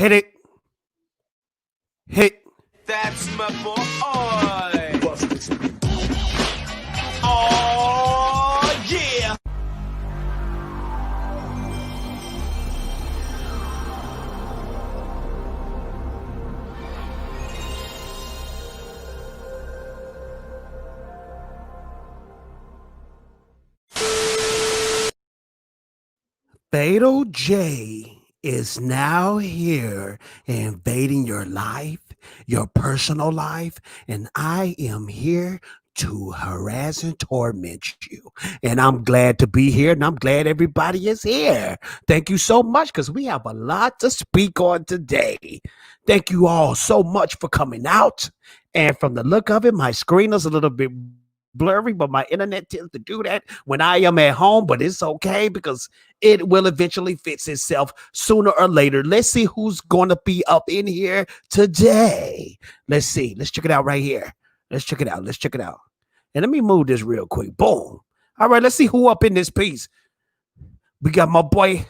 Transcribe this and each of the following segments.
Hit it. Hit. That's my boy. Oh, yeah. Fatal J is now here invading your life, your personal life, and I am here to harass and torment you. And I'm glad to be here, and I'm glad everybody is here. Thank you so much, because we have a lot to speak on today. Thank you all so much for coming out. And from the look of it, my screen is a little bit blurry, but my internet tends to do that when I am at home, but it's okay because it will eventually fix itself sooner or later. Let's see who's going to be up in here today. Let's see. Let's check it out right here. Let's check it out. Let's check it out. And let me move this real quick. Boom. All right, let's see who up in this piece. We got my boy,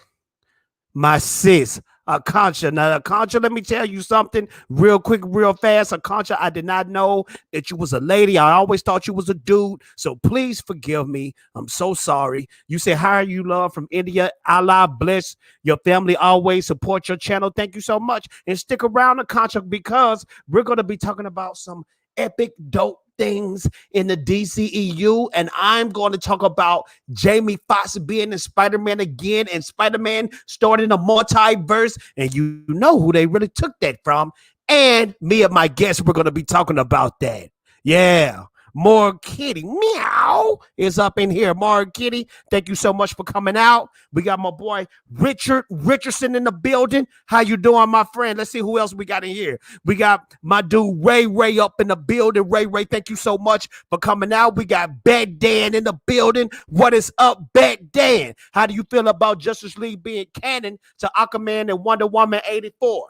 my sis, Akancha. Now, Akancha, let me tell you something real quick, real fast. Akancha, I did not know that you was a lady. I always thought you was a dude. So please forgive me. I'm so sorry. You say, how are you, love, from India? Allah bless your family. Always support your channel. Thank you so much. And stick around, Akancha, because we're going to be talking about some epic, dope things in the DCEU, and I'm going to talk about Jamie Foxx being in Spider-Man again, and Spider-Man starting a multiverse, and you know who they really took that from. And me and my guests, we're going to be talking about that. Yeah. More Kitty Meow is up in here. More Kitty, thank you so much for coming out. We got my boy Richardson in the building. How you doing, my friend? Let's see who else we got in here. We got my dude Ray up in the building. Ray, thank you so much for coming out. We got Bad Dan in the building. What is up, Bad Dan? How do you feel about Justice League being canon to Aquaman and Wonder Woman 84?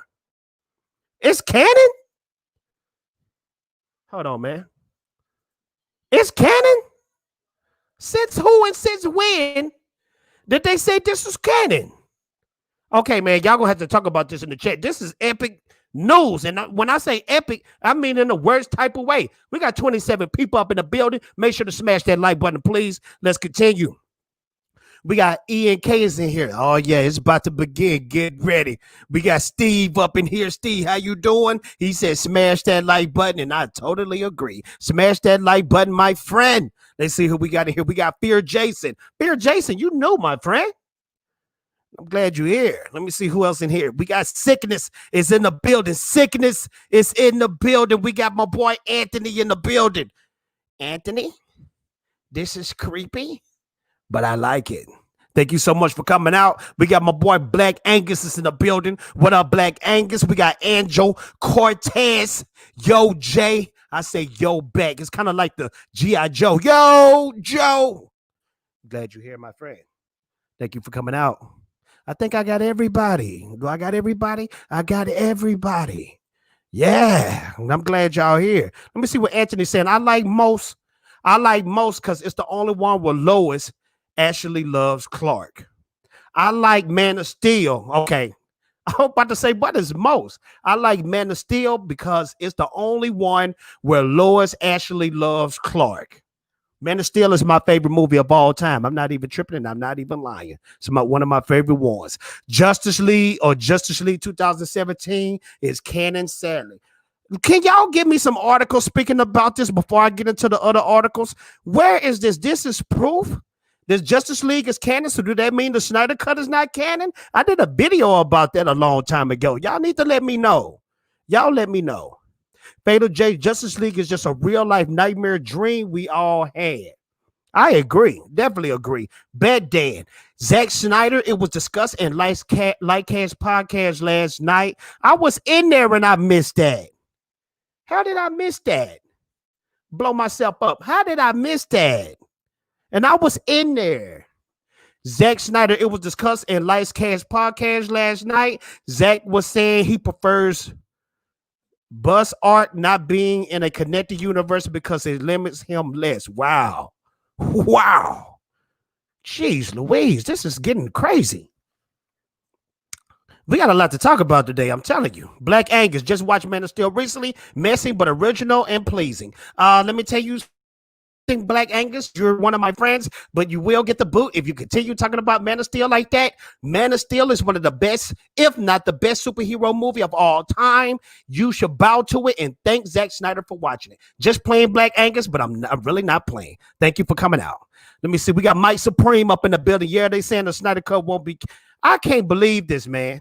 It's canon? Hold on, man. It's canon? Since who and since when did they say this was canon? Okay, man, y'all gonna have to talk about this in the chat. This is epic news. And when I say epic, I mean in the worst type of way. We got 27 people up in the building. Make sure to smash that like button, please. Let's continue. We got Ian K's in here. Oh, yeah, it's about to begin. Get ready. We got Steve up in here. Steve, how you doing? He said smash that like button, and I totally agree. Smash that like button, my friend. Let's see who we got in here. We got Fear Jason. Fear Jason, you know, my friend. I'm glad you're here. Let me see who else in here. We got Sickness is in the building. Sickness is in the building. We got my boy Anthony in the building. Anthony, this is creepy, but I like it. Thank you so much for coming out. We got my boy Black Angus is in the building. What up, Black Angus? We got Angel Cortez. Yo, Jay. I say yo back. It's kind of like the G.I. Joe. Yo, Joe. Glad you're here, my friend. Thank you for coming out. I think I got everybody. Do I got everybody? I got everybody. Yeah. I'm glad y'all here. Let me see what Anthony's saying. I like most because it's the only one where Lois actually loves Clark. I like Man of Steel. Okay. I was about to say, what is most? I like Man of Steel because it's the only one where Lois actually loves Clark. Man of Steel is my favorite movie of all time. I'm not even tripping and I'm not even lying. It's one of my favorite ones. Justice League 2017 is canon, sadly. Can y'all give me some articles speaking about this before I get into the other articles? Where is this? This is proof. This Justice League is canon. So do that mean the Snyder Cut is not canon? I did a video about that a long time ago. Y'all need to let me know. Y'all let me know. Fatal J, Justice League is just a real life nightmare dream we all had. I agree. Definitely agree. Bad Dan. Zack Snyder, it was discussed in Lightcast podcast last night. I was in there and I missed that. How did I miss that? Blow myself up. How did I miss that? And I was in there. Zack Snyder, it was discussed in Lightcast podcast last night. Zack was saying he prefers bus art not being in a connected universe because it limits him less. Wow. Jeez Louise, this is getting crazy. We got a lot to talk about today. I'm telling you. Black Angus just watched Man of Steel recently. Messy but original and pleasing. Let me tell you. Black Angus, you're one of my friends, but you will get the boot if you continue talking about Man of Steel like that. Man of Steel is one of the best, if not the best superhero movie of all time. You should bow to it and thank Zack Snyder for watching it. Just playing Black Angus, but I'm really not playing. Thank you for coming out. Let me see. We got Mike Supreme up in the building. Yeah, they saying the Snyder Cut won't be. I can't believe this, man.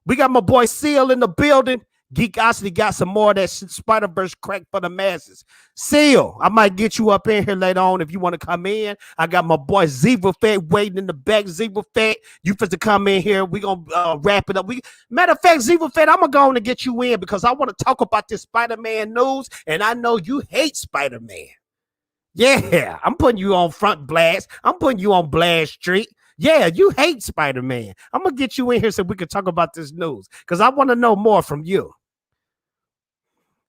We got my boy Seal in the building. Geekosity got some more of that Spider-Verse crack for the masses. Seal, I might get you up in here later on if you want to come in. I got my boy Zebra Fett waiting in the back. Zebra Fett, you fit to come in here. We're going to wrap it up. Matter of fact, Zebra Fett, I'm going to go on and get you in because I want to talk about this Spider-Man news, and I know you hate Spider-Man. Yeah, I'm putting you on front blast. I'm putting you on Blast Street. Yeah, you hate Spider-Man. I'm going to get you in here so we can talk about this news because I want to know more from you.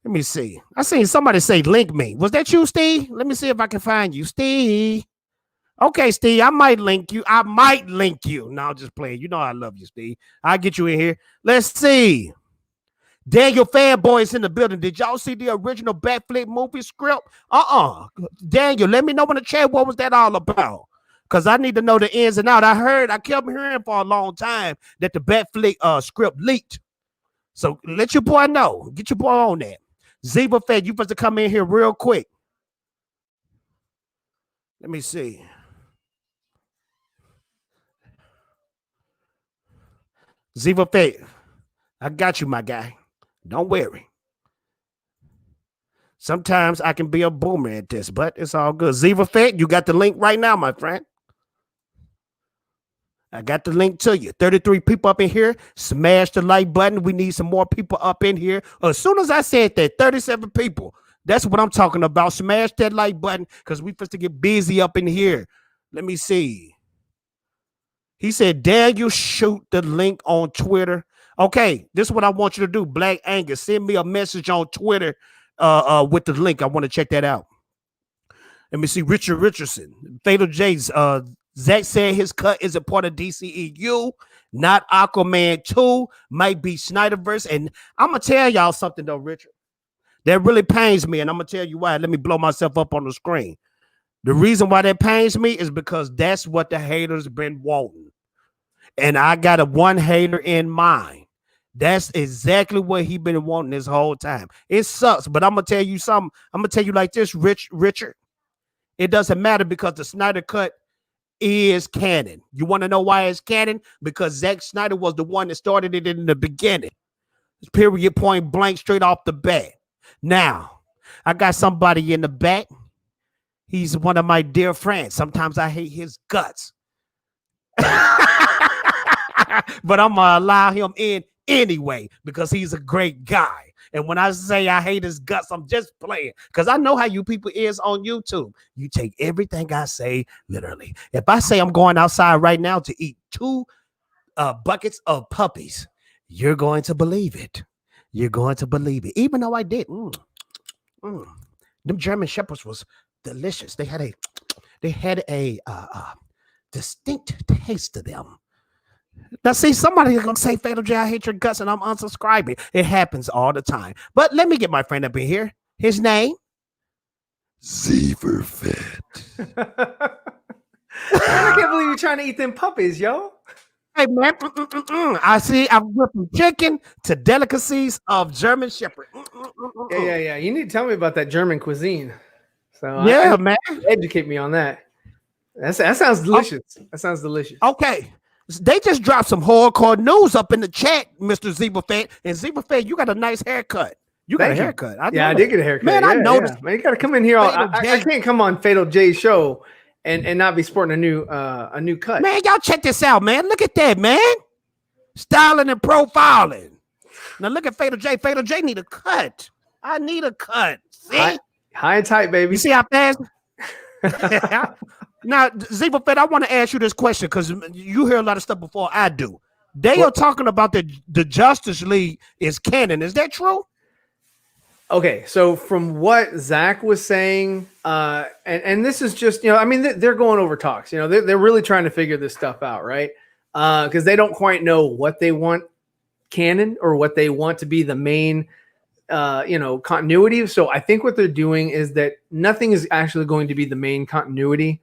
Let me see. I seen somebody say link me. Was that you, Steve? Let me see if I can find you. Steve. Okay, Steve, I might link you. No, I'm just playing. You know I love you, Steve. I'll get you in here. Let's see. Daniel Fanboy in the building. Did y'all see the original Batfleck movie script? Daniel, let me know in the chat what was that all about. Because I need to know the ins and outs. I kept hearing for a long time that the Batfleck script leaked. So let your boy know. Get your boy on that. Zebra Fed, you supposed to come in here real quick. Let me see. Zebra Fed, I got you, my guy. Don't worry. Sometimes I can be a boomer at this, but it's all good. Zebra Fed, you got the link right now, my friend. I got the link to you. 33 people up in here. Smash the like button. We need some more people up in here. As soon as I said that, 37 people. That's what I'm talking about. Smash that like button because we supposed to get busy up in here. Let me see. He said, Daniel, shoot the link on Twitter. Okay, this is what I want you to do. Black Angus, send me a message on Twitter with the link. I want to check that out. Let me see. Richard Richardson. Fatal J's. Zach said his cut is a part of DCEU, not Aquaman 2, might be Snyderverse. And I'm going to tell y'all something, though, Richard. That really pains me, and I'm going to tell you why. Let me blow myself up on the screen. The reason why that pains me is because that's what the haters been wanting. And I got a one hater in mind. That's exactly what he been wanting this whole time. It sucks, but I'm going to tell you something. I'm going to tell you like this, Richard. It doesn't matter because the Snyder Cut is canon. You want to know why it's canon? Because Zack Snyder was the one that started it in the beginning. Period, point blank, straight off the bat. Now, I got somebody in the back. He's one of my dear friends. Sometimes I hate his guts. But I'm going to allow him in anyway because he's a great guy. And when I say I hate his guts, I'm just playing because I know how you people is on YouTube. You take everything I say literally. If I say I'm going outside right now to eat 2 buckets of puppies, you're going to believe it. You're going to believe it. Even though I did. Them German Shepherds was delicious. They had a distinct taste to them. Now, see, somebody's going to say, Fatal J, I hate your guts, and I'm unsubscribing. It happens all the time. But let me get my friend up in here. His name? Zebra Fett. I can't believe you're trying to eat them puppies, yo. Hey, man. I see. I've went from chicken to delicacies of German Shepherd. Yeah. You need to tell me about that German cuisine. So yeah, man. Educate me on that. That sounds delicious. That sounds delicious. Okay. They just dropped some hardcore news up in the chat, Mr. Zebra Fett. And Zebra Fett, you got a nice haircut. You got a haircut. I did get a haircut. Man, I noticed. Man, you got to come in here. I can't come on Fatal J's show and not be sporting a new cut. Man, y'all check this out, man. Look at that, man. Styling and profiling. Now look at Fatal J. Fatal J need a cut. I need a cut. See? High and tight, baby. You see how fast? Now, Zebra Fett, I want to ask you this question because you hear a lot of stuff before I do. They are talking about the Justice League is canon. Is that true? Okay, so from what Zach was saying, and this is just, I mean, they're going over talks. They're really trying to figure this stuff out, right? because they don't quite know what they want canon or what they want to be the main continuity. So I think what they're doing is that nothing is actually going to be the main continuity.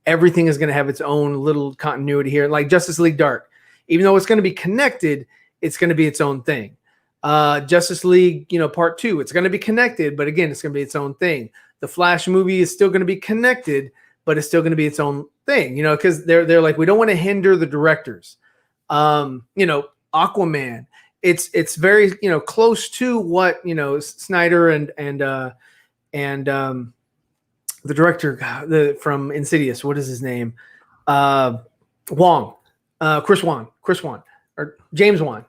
Everything is going to have its own little continuity here, like Justice League Dark. Even though it's going to be connected, it's going to be its own thing. Justice League, Part 2, it's going to be connected, but again, it's going to be its own thing. The Flash movie is still going to be connected, but it's still going to be its own thing, because they're like, we don't want to hinder the directors. Aquaman, it's very close to what Snyder and the director from Insidious, what is his name? Wong, Chris Wan, or James Wan.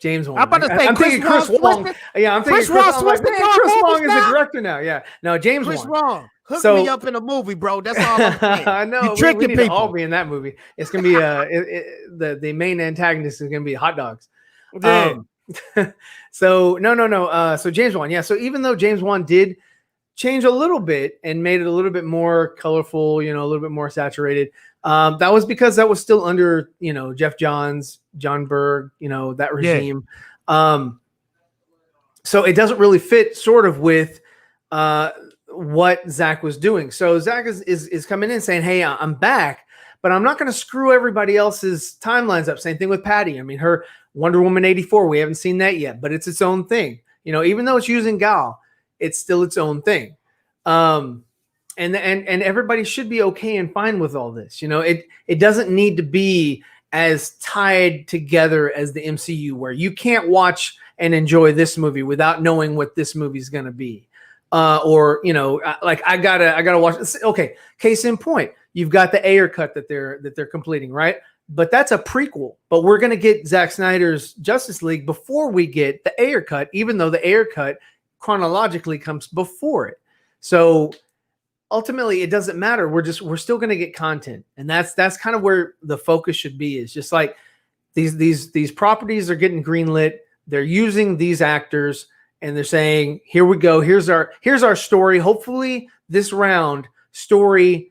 I'm about to say thinking Chris Wong. Yeah, I'm thinking Chris Wong. Chris Wong is the director now. Yeah, no, James Chris Wong. Wong. Hook me up in a movie, bro. That's all I'm saying. I know. You tricking we need people. to all be in that movie. It's gonna be the main antagonist is gonna be hot dogs. Yeah. So no. So James Wan, yeah. So even though James Wan did change a little bit and made it a little bit more colorful, a little bit more saturated, that was because that was still under Jeff Johns, John Berg, that regime. Yeah. So it doesn't really fit sort of with what Zach was doing. So Zach is coming in saying, hey, I'm back, but I'm not going to screw everybody else's timelines up. Same thing with Patty. I mean, her Wonder Woman 84, we haven't seen that yet, but it's its own thing. Even though it's using Gal, it's still its own thing. And everybody should be okay and fine with all this. It doesn't need to be as tied together as the MCU, where you can't watch and enjoy this movie without knowing what this movie is going to be. Like I gotta watch this. Okay. Case in point, you've got the Ayer Cut that they're completing, right? But that's a prequel, but we're going to get Zack Snyder's Justice League before we get the Ayer Cut, even though the Ayer Cut chronologically comes before it. So ultimately it doesn't matter. We're still going to get content. And that's kind of where the focus should be, is just like these properties are getting greenlit. They're using these actors and they're saying, here we go. Here's our story. Hopefully this round story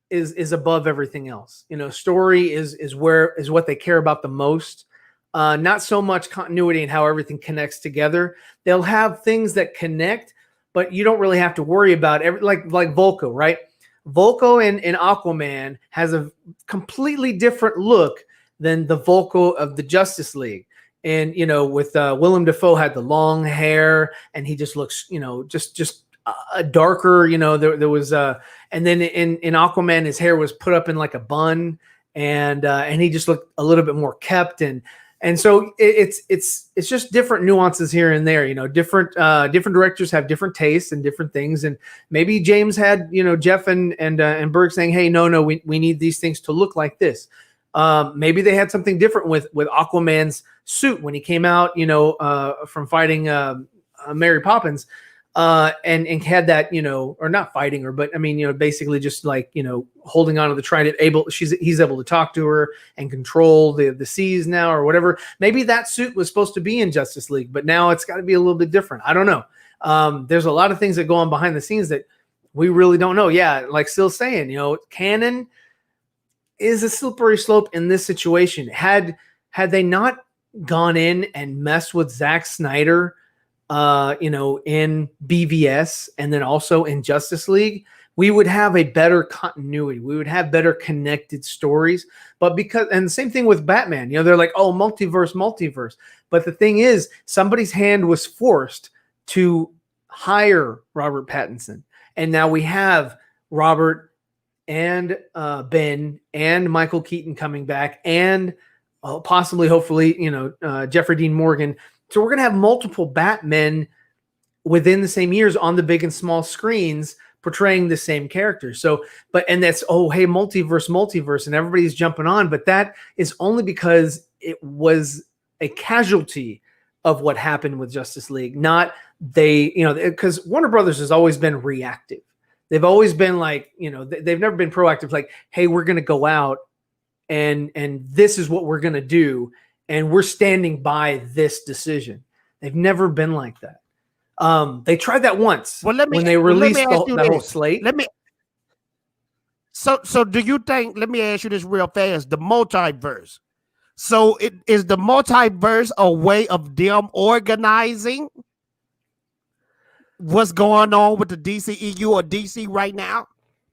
is above everything else. Story is what they care about the most. Not so much continuity and how everything connects together. They'll have things that connect, but you don't really have to worry about like Volko, right? Volko in Aquaman has a completely different look than the Volko of the Justice League. And, with Willem Dafoe had the long hair and he just looks, just darker, there was, and then in Aquaman, his hair was put up in like a bun and he just looked a little bit more kept. And so it's just different nuances here and there, different directors have different tastes and different things. And maybe James had, Jeff and Berg saying, hey, no, we need these things to look like this. Maybe they had something different with Aquaman's suit when he came out, from fighting Mary Poppins, and had that, or not fighting her, but I mean, basically just like, holding on to the trident, he's able to talk to her and control the seas now or whatever. Maybe that suit was supposed to be in Justice League, but now it's got to be a little bit different. I don't know. There's a lot of things that go on behind the scenes that we really don't know. Yeah. Like still saying, canon is a slippery slope in this situation. Had they not gone in and messed with Zack Snyder, in BVS and then also in Justice League, we would have a better continuity. We would have better connected stories. But and the same thing with Batman, they're like, oh, multiverse. But the thing is, somebody's hand was forced to hire Robert Pattinson. And now we have Robert and Ben and Michael Keaton coming back and possibly, hopefully, Jeffrey Dean Morgan. So we're going to have multiple Batmen within the same years on the big and small screens portraying the same characters. So, and that's, oh, hey, multiverse, and everybody's jumping on. But that is only because it was a casualty of what happened with Justice League, not because Warner Brothers has always been reactive. They've always been like, they've never been proactive, like, hey, we're going to go out and this is what we're going to do. And we're standing by this decision. They've never been like that. They tried that once when they released that whole slate. So do you think? Let me ask you this real fast: the multiverse. So it is the multiverse a way of them organizing what's going on with the DCEU or DC right now?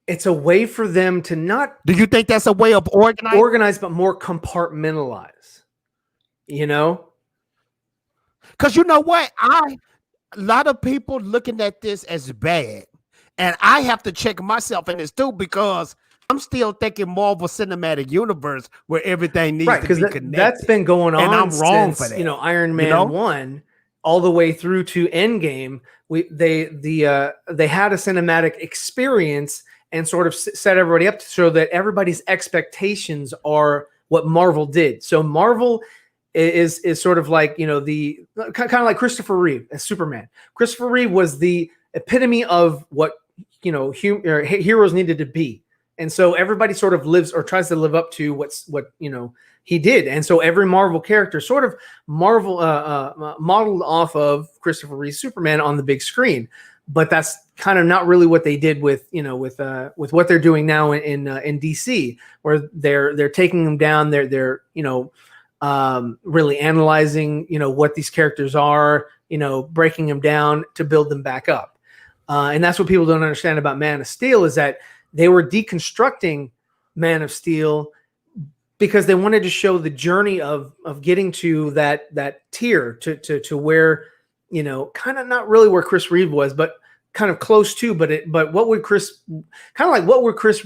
It's a way for them to not Do you think that's a way of organizing? organize, but more compartmentalize. You know? Because you know what? A lot of people looking at this as bad. And I have to check myself in this too, because I'm still thinking Marvel Cinematic Universe where everything needs Right, to because be connected. that's been going on And I'm wrong since, for that. Iron Man 1 all the way through to Endgame. They had a cinematic experience and sort of set everybody up so that everybody's expectations are what Marvel did. So Marvel is sort of like, the kind of like Christopher Reeve as Superman. Christopher Reeve was the epitome of what, heroes needed to be. And so everybody sort of lives or tries to live up to what he did. And so every Marvel character sort of modeled off of Christopher Reeve's Superman on the big screen. But that's kind of not really what they did with what they're doing now in DC, where they're taking them down. They're really analyzing what these characters are, breaking them down to build them back up. And that's what people don't understand about Man of Steel, is that they were deconstructing Man of Steel because they wanted to show the journey of getting to that tier to where, kind of not really where Chris Reeve was, but kind of close to. But what would Chris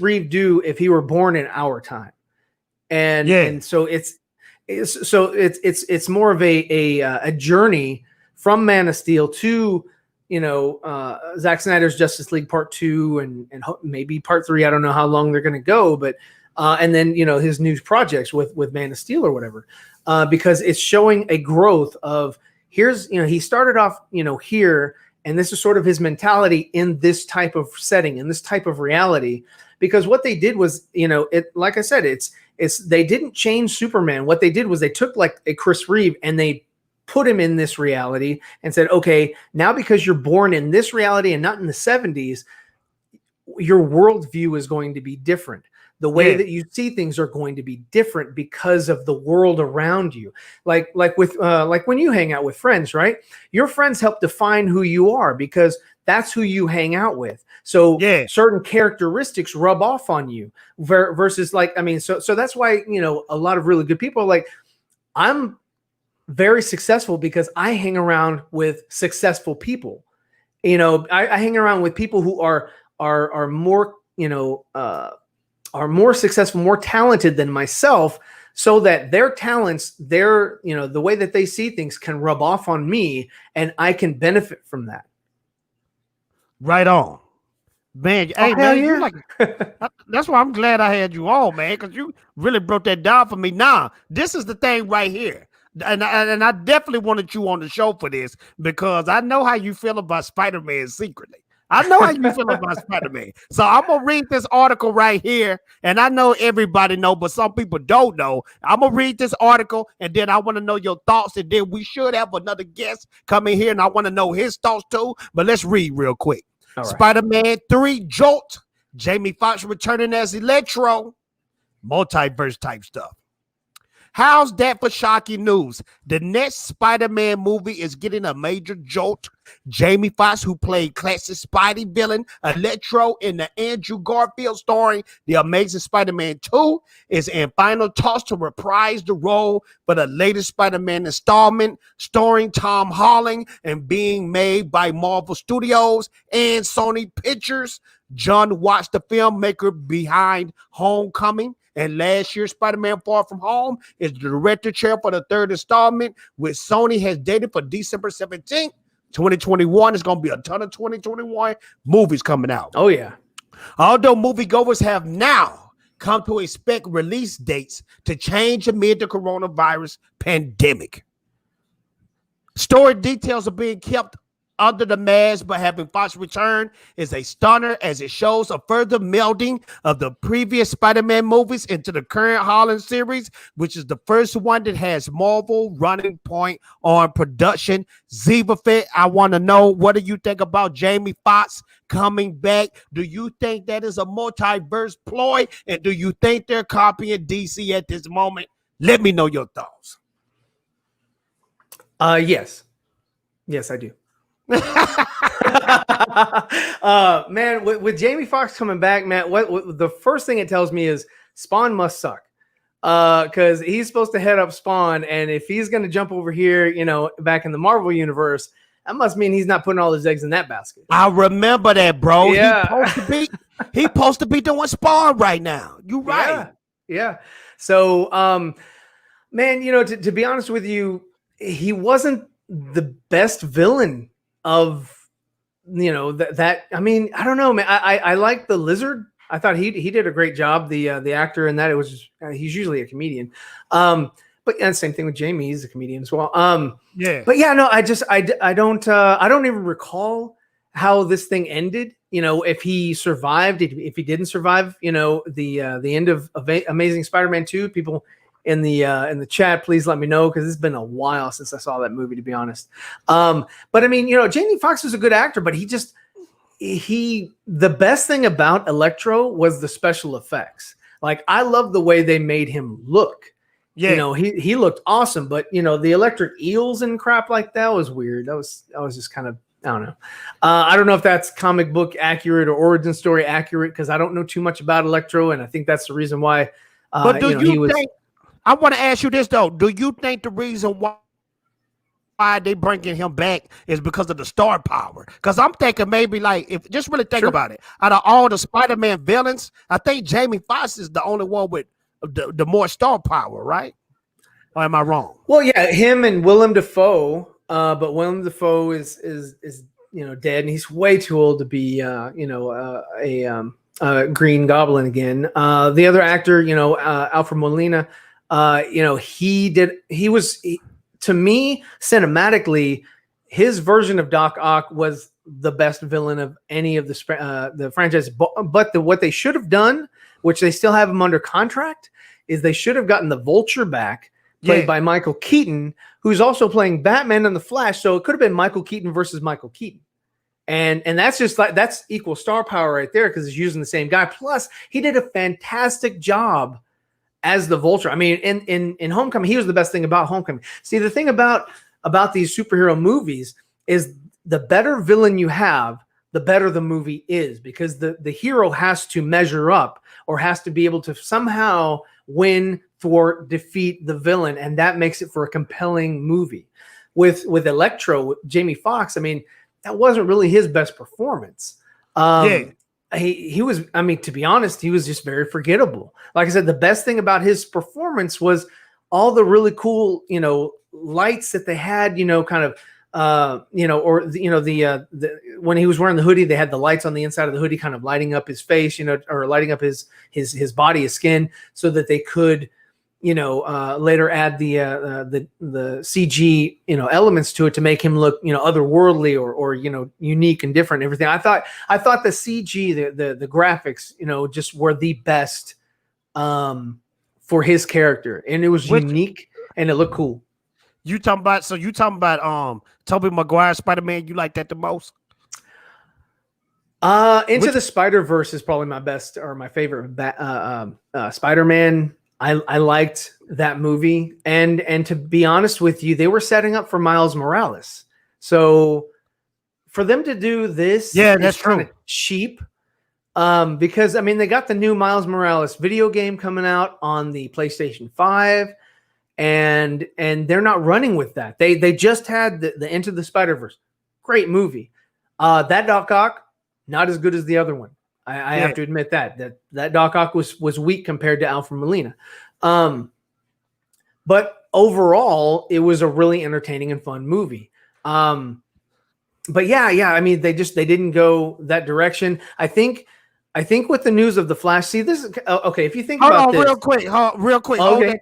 Reeve do if he were born in our time? And so it's more of a journey from Man of Steel to Zack Snyder's Justice League Part 2 and maybe Part 3. I don't know how long they're going to go, but and then his new projects with Man of Steel or whatever, because it's showing a growth of he started off here, and this is sort of his mentality in this type of setting, in this type of reality. Because what they did was, like I said, it's they didn't change Superman. What they did was they took like a Chris Reeve and they put him in this reality and said, okay, now because you're born in this reality and not in the 70s, your worldview is going to be different. The way that you see things are going to be different because of the world around you. Like when you hang out with friends, right? Your friends help define who you are because that's who you hang out with. So certain characteristics rub off on you versus so that's why, a lot of really good people are like, I'm very successful because I hang around with successful people. I hang around with people who are more, are more successful, more talented than myself, so that their talents, the way that they see things can rub off on me and I can benefit from that. Right on. Man, hey man, that's why I'm glad I had you on, man, because you really broke that down for me. Now, this is the thing right here. And I definitely wanted you on the show for this because I know how you feel about Spider-Man secretly. I know how you feel about Spider-Man. So I'm going to read this article right here. And I know everybody know, but some people don't know. I'm going to read this article, and then I want to know your thoughts. And then we should have another guest come in here, and I want to know his thoughts too. But let's read real quick. All right. Spider-Man 3 Jolt. Jamie Foxx returning as Electro. Multiverse type stuff. How's that for shocking news? The next Spider-Man movie is getting a major jolt. Jamie Foxx, who played classic Spidey villain Electro in the Andrew Garfield starring The Amazing Spider-Man 2, is in final talks to reprise the role for the latest Spider-Man installment, starring Tom Holland and being made by Marvel Studios and Sony Pictures. John Watts, the filmmaker behind Homecoming and last year's Spider-Man Far From Home, is the director chair for the third installment, which Sony has dated for December 17th, 2021. It's going to be a ton of 2021 movies coming out. Oh, yeah. Although moviegoers have now come to expect release dates to change amid the coronavirus pandemic. Story details are being kept under the mask, but having Fox return is a stunner as it shows a further melding of the previous Spider-Man movies into the current Holland series, which is the first one that has Marvel running point on production. Zivafit, I want to know, what do you think about Jamie Foxx coming back? Do you think that is a multiverse ploy? And do you think they're copying DC at this moment? Let me know your thoughts. Yes, I do. Man, with Jamie Foxx coming back, man, what the first thing it tells me is Spawn must suck. Because he's supposed to head up Spawn, and if he's gonna jump over here, you know, back in the Marvel universe, that must mean he's not putting all his eggs in that basket. I remember that, bro. Yeah. He supposed to be doing Spawn right now. You right. Yeah. So, man, you know, to be honest with you, he wasn't the best villain of, you know, that. I mean, I don't know, man. I like the Lizard. I thought he did a great job. The actor in that, it was he's usually a comedian. But and same thing with Jamie, he's a comedian as well. Yeah. But yeah, no, I don't even recall how this thing ended. You know, if he survived, if he didn't survive, you know, the end of Amazing Spider-Man 2. People in the chat, please let me know, because it's been a while since I saw that movie, to be honest. But I mean, you know, Jamie Foxx is a good actor, but the best thing about Electro was the special effects. Like, I love the way they made him look. Yeah, you know, he looked awesome, but you know, the electric eels and crap like that was weird. That was just kind of, I don't know. I don't know if that's comic book accurate or origin story accurate, because I don't know too much about Electro, and I think that's the reason why. But do you think? I want to ask you this though. Do you think the reason why they bringing him back is because of the star power? Because I'm thinking maybe, like, if just really think about it, out of all the Spider-Man villains, I think Jamie Foxx is the only one with the more star power, right? Or am I wrong? Well, yeah, him and Willem Dafoe, but Willem Dafoe is you know, dead, and he's way too old to be you know, a Green Goblin again. The other actor, you know, Alfred Molina, you know, to me, cinematically, his version of Doc Ock was the best villain of any of the franchise. But what they should have done, which they still have him under contract, is they should have gotten the Vulture back, played by Michael Keaton, who's also playing Batman and the Flash. So it could have been Michael Keaton versus Michael Keaton. And that's just like, that's equal star power right there, because he's using the same guy. Plus, he did a fantastic job as the Vulture. I mean, in Homecoming, he was the best thing about Homecoming. See, the thing about these superhero movies is the better villain you have, the better the movie is, because the hero has to measure up, or has to be able to somehow win, thwart, defeat the villain, and that makes it for a compelling movie. With Electro, Jamie Foxx, I mean, that wasn't really his best performance. He was, I mean, to be honest, he was just very forgettable. Like I said, the best thing about his performance was all the really cool, you know, lights that they had, you know, kind of, you know, or, you know, the when he was wearing the hoodie, they had the lights on the inside of the hoodie kind of lighting up his face, you know, or lighting up his body, his skin, so that they could, you know, later add the CG, you know, elements to it to make him look, you know, otherworldly or you know, unique and different and everything. I thought the CG, the graphics, you know, just were the best for his character, and it was unique and it looked cool. You talking about Tobey Maguire Spider-Man? You like that the most? Into the Spider-Verse is probably my best or my favorite Spider-Man. I liked that movie, and to be honest with you, they were setting up for Miles Morales. So for them to do this, that's kind of cheap. Because I mean, they got the new Miles Morales video game coming out on the PlayStation 5, and they're not running with that. They just had the Into the Spider-Verse, great movie. That Doc Ock, not as good as the other one. I have to admit that Doc Ock was weak compared to Alfred Molina. But overall, it was a really entertaining and fun movie. But yeah, I mean, they didn't go that direction. I think with the news of the Flash, see this is okay. If you think about this, real quick, okay.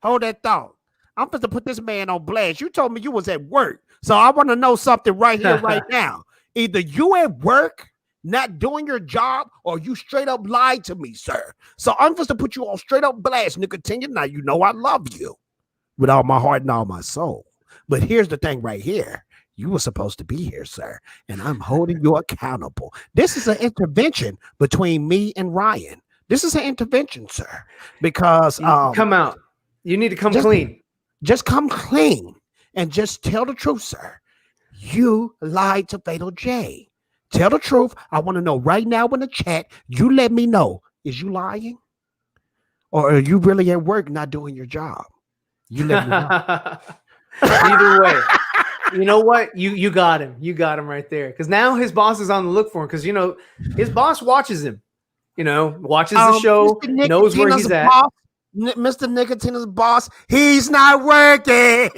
Hold that thought. I'm supposed to put this man on blast. You told me you was at work, so I want to know something right here, right now. Either you at work not doing your job, or you straight up lied to me, sir. So I'm supposed to put you on straight up blast, Nicotine. Now you know I love you with all my heart and all my soul. But here's the thing right here. You were supposed to be here, sir, and I'm holding you accountable. This is an intervention between me and Ryan. This is an intervention, sir, because come out. You need to come Just- clean. Just come clean and just tell the truth, sir. You lied to Fatal J. Tell the truth. I want to know right now in the chat. You let me know. Is you lying? Or are you really at work not doing your job? You let me know. Either way. You know what? You got him. You got him right there. Because now his boss is on the look for him. Because, you know, his boss watches him. You know, watches the show, Mr. knows where Nicotina's he's at. boss, Mr. Nicotina's boss, he's not working.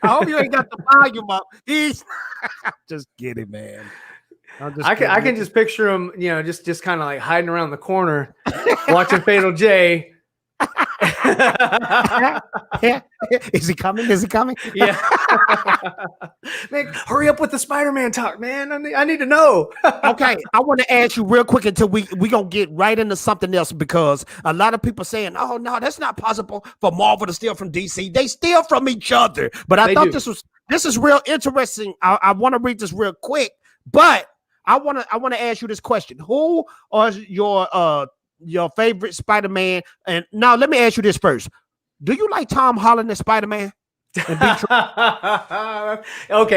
I hope you ain't got the volume up. He's just kidding, man. I can just picture him, you know, just kind of like hiding around the corner, watching Fatal J. Is he coming? Is he coming? Yeah. Man, hurry up with the Spider-Man talk, man. I need to know. Okay, I want to ask you real quick until we gonna get right into something else, because a lot of people saying, "Oh no, that's not possible for Marvel to steal from DC. They steal from each other." But I thought this is real interesting. I want to read this real quick, but I want to ask you this question: who are your favorite Spider-Man? And now let me ask you this first: do you like Tom Holland as Spider-Man? Okay,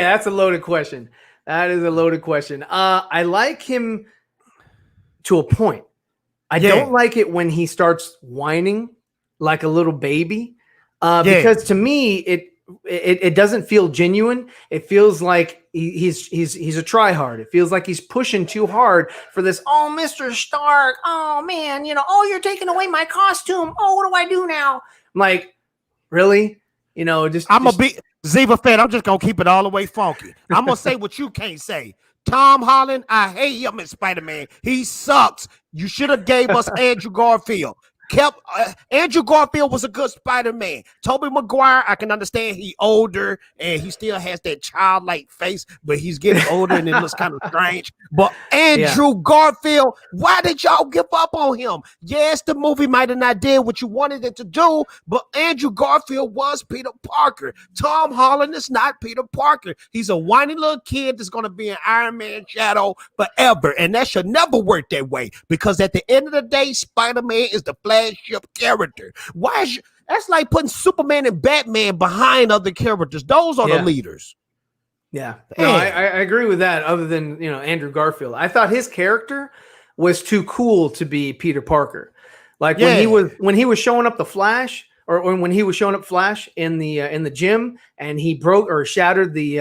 that's a loaded question. That is a loaded question. I like him to a point. I don't like it when he starts whining like a little baby, because to me it doesn't feel genuine. It feels like he's a tryhard. It feels like he's pushing too hard for this. Oh, Mr. Stark. Oh man, you know. Oh, you're taking away my costume. Oh, what do I do now? I'm like, really? You know, I'm gonna be Ziva Fett. I'm just gonna keep it all the way funky. I'm gonna say what you can't say. Tom Holland, I hate him as Spider-Man. He sucks. You should have gave us Andrew Garfield. Andrew Garfield was a good Spider-Man. Tobey Maguire, I can understand he older and he still has that childlike face, but he's getting older and it looks kind of strange. But Andrew Garfield, why did y'all give up on him? Yes, the movie might have not did what you wanted it to do, but Andrew Garfield was Peter Parker. Tom Holland is not Peter Parker. He's a whiny little kid that's going to be an Iron Man shadow forever, and that should never work that way, because at the end of the day, Spider-Man is the flagship character. That's like putting Superman and Batman behind other characters. Those are the leaders. Yeah, no, I agree with that. Other than, you know, Andrew Garfield, I thought his character was too cool to be Peter Parker. Like when he was showing up the Flash, or when he was showing up Flash in the gym, and he broke or shattered the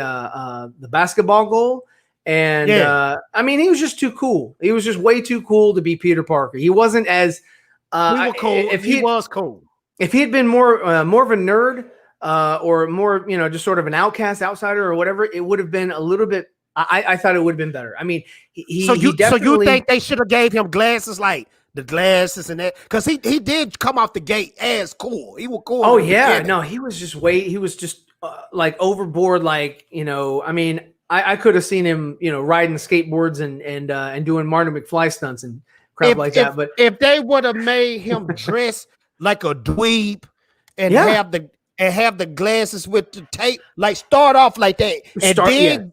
basketball goal. And I mean, he was just too cool. He was just way too cool to be Peter Parker. He wasn't as cool. He was cool. If he had been more of a nerd, or more, you know, just sort of an outcast, outsider, or whatever, it would have been a little bit. I thought it would have been better. I mean, so you think they should have gave him glasses, like the glasses and that, because he did come off the gate as cool. He was cool. Oh yeah, no, he was just like overboard. Like, you know, I mean, I could have seen him, you know, riding skateboards and doing Martin McFly stunts and crap like that. But if they would have made him dress like a dweeb and have the glasses with the tape, like start off like that,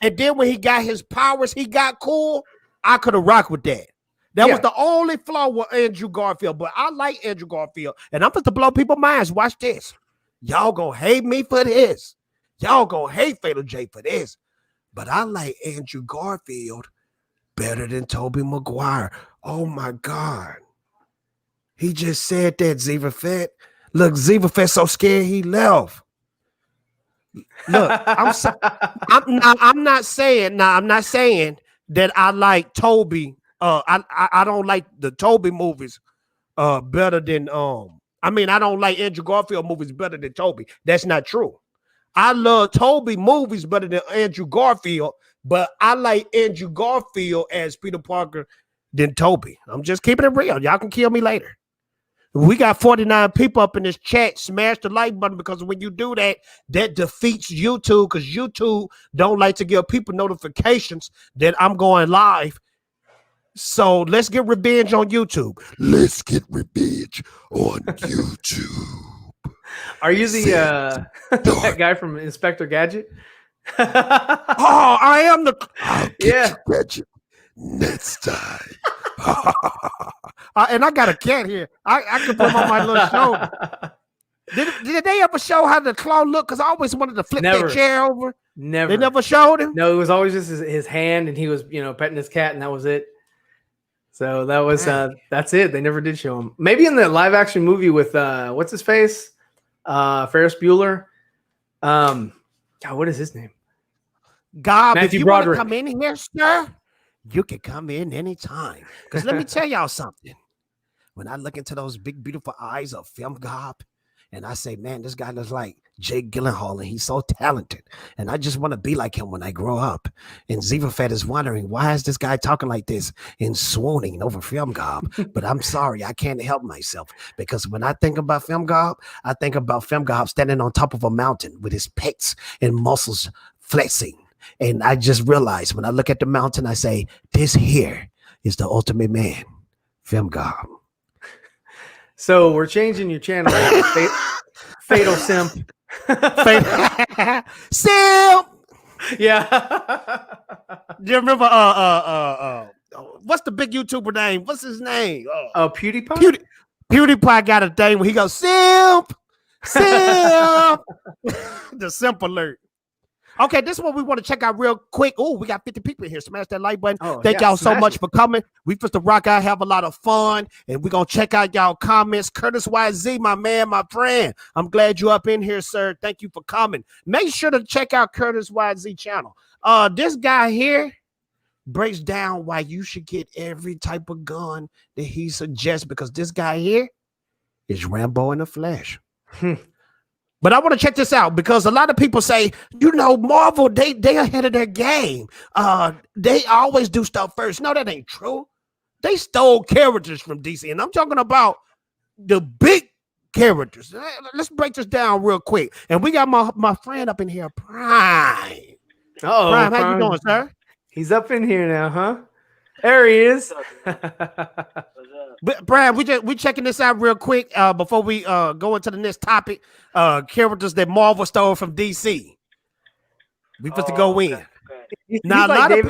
and then when he got his powers, he got cool. I could have rocked with that. That was the only flaw with Andrew Garfield. But I like Andrew Garfield, and I'm just to blow people's minds. Watch this. Y'all gonna hate me for this. Y'all gonna hate Fatal J for this. But I like Andrew Garfield better than Tobey Maguire. Oh my God. He just said that, Ziva Fett. Look, Ziva Fett so scared he left. Look, I'm not saying that I like Tobey. I don't like the Tobey movies better than I mean, I don't like Andrew Garfield movies better than Tobey. That's not true. I love Tobey movies better than Andrew Garfield, but I like Andrew Garfield as Peter Parker than Tobey. I'm just keeping it real. Y'all can kill me later. We got 49 people up in this chat. Smash the like button, because when you do that, that defeats YouTube, because YouTube don't like to give people notifications that I'm going live. So let's get revenge on YouTube. Let's get revenge on YouTube. Are you the that guy from Inspector Gadget? Oh, I am the. I'll get you, Gadget, next time. And I got a cat here. I can put him on my little shoulder. Did they ever show how the claw looked? Because I always wanted to flip Never. that chair over. Never. They never showed him. No, it was always just his hand, and he was, petting his cat, and that was it. So that was that's it. They never did show him. Maybe in the live action movie with what's his face, Ferris Bueller. God, what is his name? God, Matthew if you want to Broderick. come in here, sir, you can come in anytime. Because let me tell y'all something. When I look into those big, beautiful eyes of Film Gob, and I say, man, this guy looks like Jake Gyllenhaal, and he's so talented. And I just want to be like him when I grow up. And Ziva Fett is wondering, why is this guy talking like this and swooning over Film Gob? But I'm sorry, I can't help myself. Because when I think about Film Gob, I think about Film Gob standing on top of a mountain with his pecs and muscles flexing. And I just realized when I look at the mountain, I say, this here is the ultimate man, Film Gob. So we're changing your channel. Fatal Simp. Simp. Yeah. Do you remember what's the big YouTuber name? What's his name? PewDiePie? PewDiePie got a thing where he goes, simp. The simp alert. Okay, this is what we want to check out real quick. Oh, we got 50 people in here. Smash that like button. Thank y'all so much for coming. We supposed to rock out, have a lot of fun, and we're going to check out y'all comments. Curtis YZ, my man, my friend. I'm glad you up in here, sir. Thank you for coming. Make sure to check out Curtis YZ channel. This guy here breaks down why you should get every type of gun that he suggests, because this guy here is Rambo in the flesh. But I want to check this out because a lot of people say, Marvel, they ahead of their game. They always do stuff first. No, that ain't true. They stole characters from DC, and I'm talking about the big characters. Let's break this down real quick. And we got my friend up in here, Prime. Oh, Prime, how you doing, sir? He's up in here now, huh? There he is. But Brad, we checking this out real quick before we go into the next topic. Characters that Marvel stole from DC. We supposed to go in. He's Now, like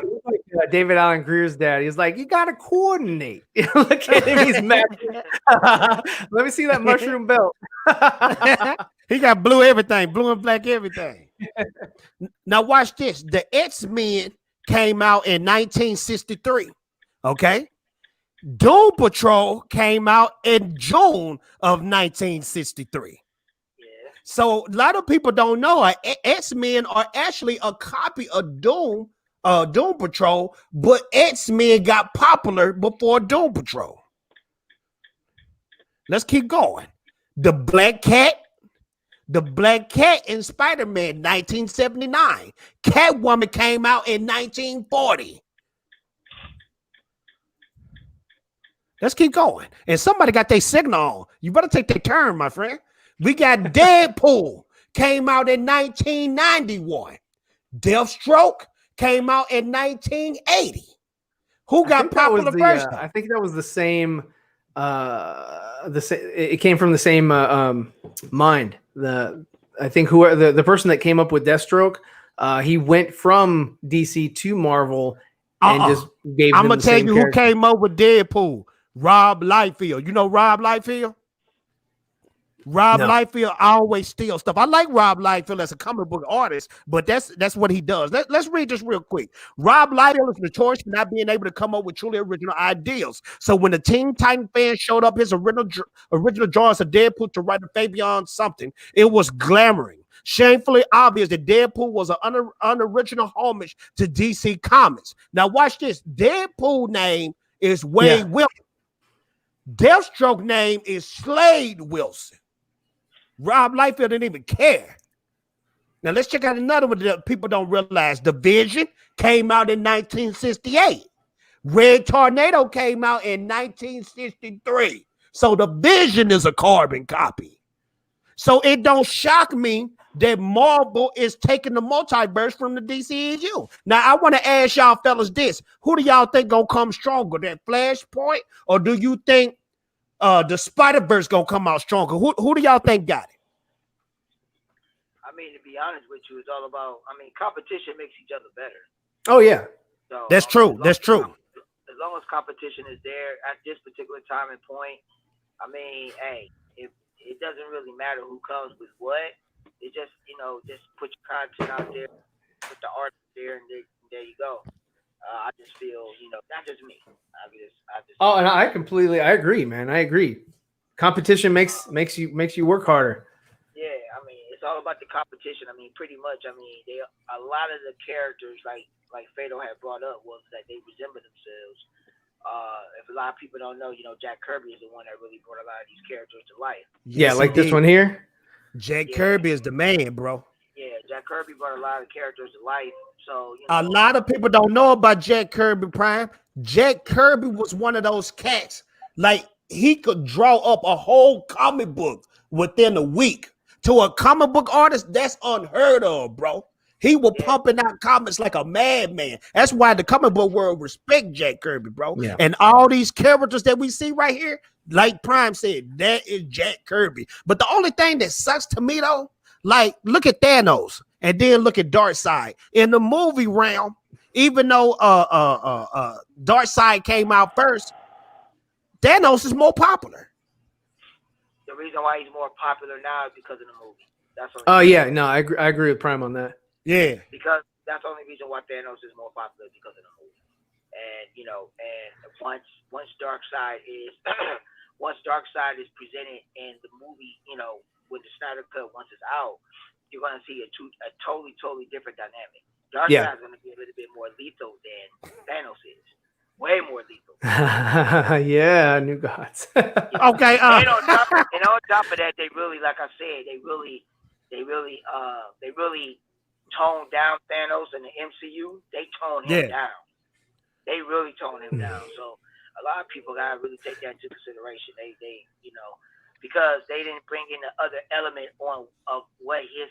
David Allen Greer's dad. He's like, you got to coordinate. Look at him. He's mad. Let me see that mushroom belt. He got blue everything, blue and black everything. Now watch this. The X-Men came out in 1963. Okay. Doom Patrol came out in June of 1963. Yeah. So a lot of people don't know X-Men are actually a copy of Doom Patrol, but X-Men got popular before Doom Patrol. Let's keep going. The Black Cat in Spiderman 1979. Catwoman came out in 1940. Let's keep going. And somebody got their signal on. You better take their turn, my friend. We got Deadpool. Came out in 1991. Deathstroke came out in 1980. Who got popular first? I think that was the same. It came from the same mind. I think the person that came up with Deathstroke, he went from DC to Marvel and just gave. I'm gonna tell you who came up with Deadpool. Rob Liefeld. You know Rob Liefeld? Liefeld always steals stuff. I like Rob Liefeld as a comic book artist, but that's what he does. Let's read this real quick. Rob Liefeld is notorious for not being able to come up with truly original ideas. So when the Teen Titan fan showed up his original drawings of Deadpool to write a Fabian something, it was glamoring. Shamefully obvious that Deadpool was an unoriginal homage to DC Comics. Now watch this. Deadpool name is Wade Wilson. Deathstroke name is Slade Wilson. Rob Liefeld didn't even care. Now let's check out another one that people don't realize. The Vision came out in 1968. Red Tornado came out in 1963. So the Vision is a carbon copy. So it don't shock me that Marvel is taking the multiverse from the DCEU. Now, I want to ask y'all fellas this. Who do y'all think going to come stronger, that Flashpoint? Or do you think the Spider-Verse going to come out stronger? Who do y'all think got it? I mean, to be honest with you, it's all about, competition makes each other better. Oh, yeah. So, that's true. That's true. As long as competition is there at this particular time and point, hey, if it doesn't really matter who comes with what. It just just put your content out there, put the art there, and there you go. I just feel that's just me. I just Oh, and I agree, man. I agree. Competition makes you work harder. yeah. I mean, it's all about the competition. I mean, pretty much. I mean, they a lot of the characters like Fado had brought up was that they resemble themselves. If a lot of people don't know, Jack Kirby is the one that really brought a lot of these characters to life. Yeah, Yes, like this indeed. one here. Jack Yeah, Kirby is the man, bro. yeah. Jack Kirby brought a lot of characters to life. So A lot of people don't know about Jack Kirby Prime. Jack Kirby was one of those cats. Like he could draw up a whole comic book within a week. To a comic book artist, that's unheard of, bro. He was Yeah. pumping out comics like a madman. That's why the comic book world respect Jack Kirby, bro. Yeah. And all these characters that we see right here, like Prime said, that is Jack Kirby. But the only thing that sucks to me though, like look at Thanos and then look at Darkseid. In the movie realm, even though Darkseid came out first, Thanos is more popular. The reason why he's more popular now is because of the movie. That's only Oh yeah, no, I agree with Prime on that. Yeah. because that's the only reason why Thanos is more popular because of the movie. And and once Darkseid is once Darkseid is presented in the movie, with the Snyder cut once it's out, you're gonna see a totally different dynamic. Yeah. Darkseid's gonna be a little bit more lethal than Thanos is. Way more lethal. Yeah, New Gods. Okay. And on top of that, they really, like I said, they really toned down Thanos in the MCU. They toned him down. They really toned him down. So a lot of people gotta really take that into consideration. They because they didn't bring in the other element of what his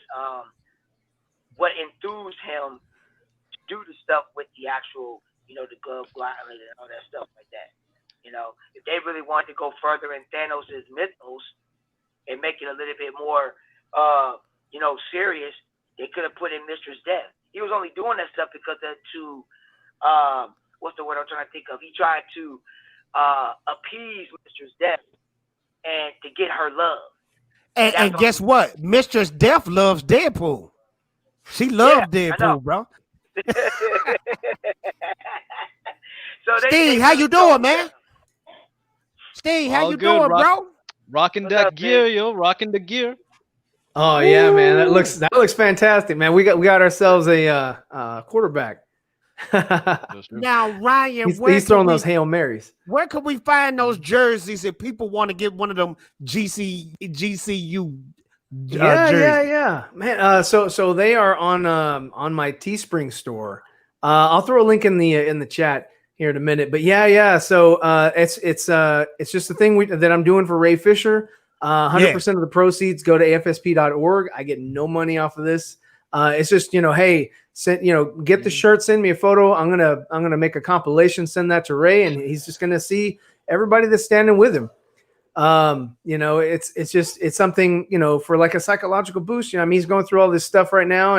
what enthused him to do the stuff with the actual the glove gauntlet and all that stuff like that. If they really wanted to go further in Thanos' mythos and make it a little bit more serious, they could have put in Mistress Death. He was only doing that stuff because what's the word I'm trying to think of? He tried to appease Mistress Death and to get her love. And guess what? Mistress Death loves Deadpool. She loves Deadpool, bro. So Steve, how you doing, man? Steve, how you doing, bro? Rocking that gear, yo. Rocking the gear. Oh yeah, man. That looks fantastic, man. We got ourselves a quarterback. Now, Ryan, he's throwing those Hail Marys. Where can we find those jerseys if people want to get one of them DCEU jerseys? Yeah, man. So they are on my Teespring store. I'll throw a link in the chat here in a minute. But yeah. So it's just the thing that I'm doing for Ray Fisher. 100% of the proceeds go to afsp.org. I get no money off of this. It's just hey, get the shirt, send me a photo. I'm gonna make a compilation, send that to Ray, and he's just gonna see everybody that's standing with him. It's something for like a psychological boost. I mean, he's going through all this stuff right now,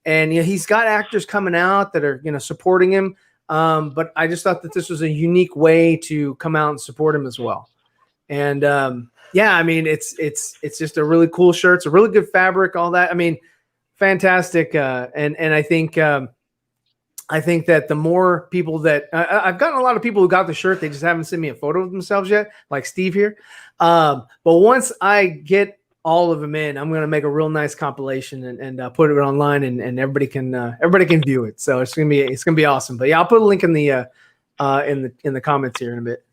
and he's got actors coming out that are supporting him. But I just thought that this was a unique way to come out and support him as well. And I mean, it's just a really cool shirt. It's a really good fabric, all that. I mean, fantastic. And I think that the more people that I've gotten a lot of people who got the shirt, they just haven't sent me a photo of themselves yet, like Steve here. But once I get all of them in, I'm going to make a real nice compilation and put it online, and everybody can view it. So it's going to be awesome. But yeah, I'll put a link in the comments here in a bit.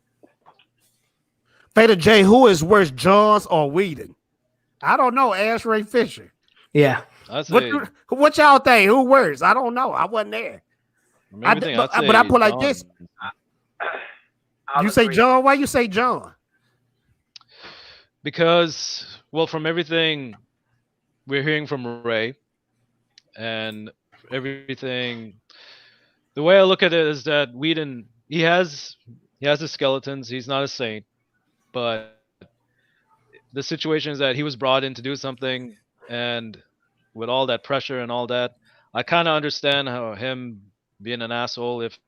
Fader J, who is worse, Johns or Whedon? I don't know. Ask Ray Fisher. Yeah. What y'all think? Who worse? I don't know. I wasn't there. But I put like this. You say John? Why you say John? Because, well, from everything we're hearing from Ray and everything, the way I look at it is that Whedon, he has his skeletons. He's not a saint, but the situation is that he was brought in to do something, and with all that pressure and all that, I kind of understand how him being an asshole, if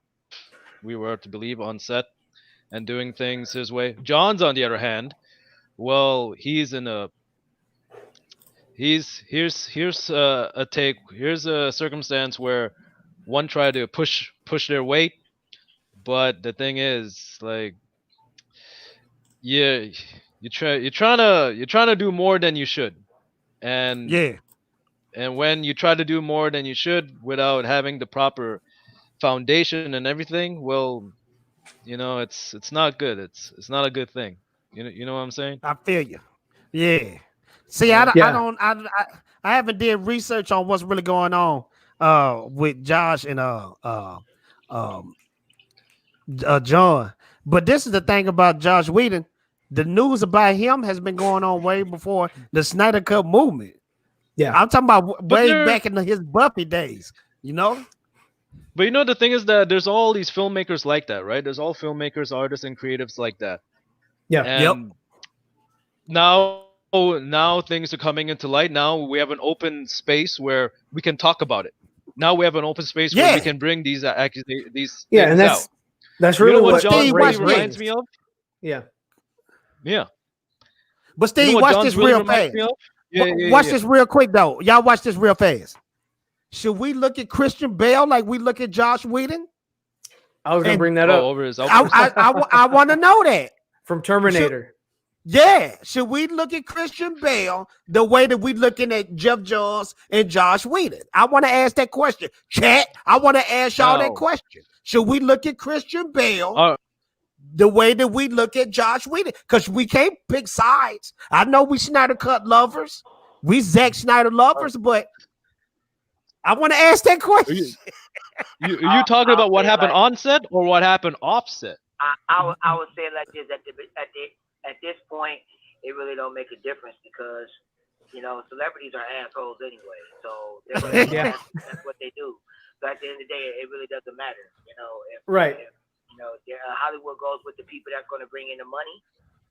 we were to believe, on set and doing things his way. John's, on the other hand, well, he's in a here's a take. Here's a circumstance where one tried to push their weight, but the thing is, like, yeah, you're trying to do more than you should, and Yeah, when you try to do more than you should without having the proper foundation and everything, well, it's not good. It's not a good thing. You know what I'm saying? I feel you. Yeah. See, Yeah. I Yeah. don't, I haven't did research on what's really going on with Josh and um John. But this is the thing about Josh Whedon. The news about him has been going on way before the Snyder Cut movement. Yeah. I'm talking about But way there, back in his Buffy days. You know? but the thing is that there's all these filmmakers like that, right? There's all filmmakers, artists, and creatives like that. Yeah. Yep. And now things are coming into light. Now we have an open space where we can talk about it. Now we have an open space where Yeah. we can bring these these Yeah, things and out. that's You really know what what Steve, John's watch really this. reminds me of? Yeah. Yeah. But You Steve, know what watch John's this really real reminds fast. me of? Yeah. Watch this real quick though. Y'all watch this real fast. Should we look at Christian Bale like we look at Josh Whedon? I was gonna And- bring that Oh, up over his I want to know that. from Terminator. Yeah. Should we look at Christian Bale the way that we looking at Jeff Johns and Josh Whedon? I want to ask that question. Chat, I want to ask y'all that No. question. Should we look at Christian Bale Uh, the way that we look at Josh Whedon? Because we can't pick sides. I know we Snyder Cut lovers. We Zack Snyder lovers, but I want to ask that question. you talking I'll about what say happened like- on set or what happened off set? I would say like this at this point, it really don't make a difference because celebrities are assholes anyway. So they're gonna Yeah. that's what they do. So at the end of the day, it really doesn't matter. Right. If, Hollywood goes with the people that's going to bring in the money.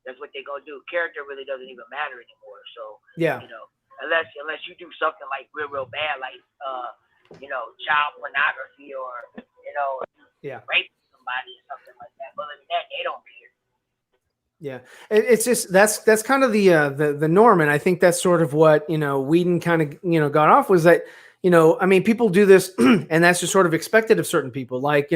That's what they're gonna do. Character really doesn't even matter anymore. So Yeah. unless you do something like real bad, like child pornography or Yeah. rape somebody or something like that. But other than that, they don't care. Yeah, it's just that's kind of the norm, and I think that's sort of what Whedon kind of got off was that I mean people do this, and that's just sort of expected of certain people. Like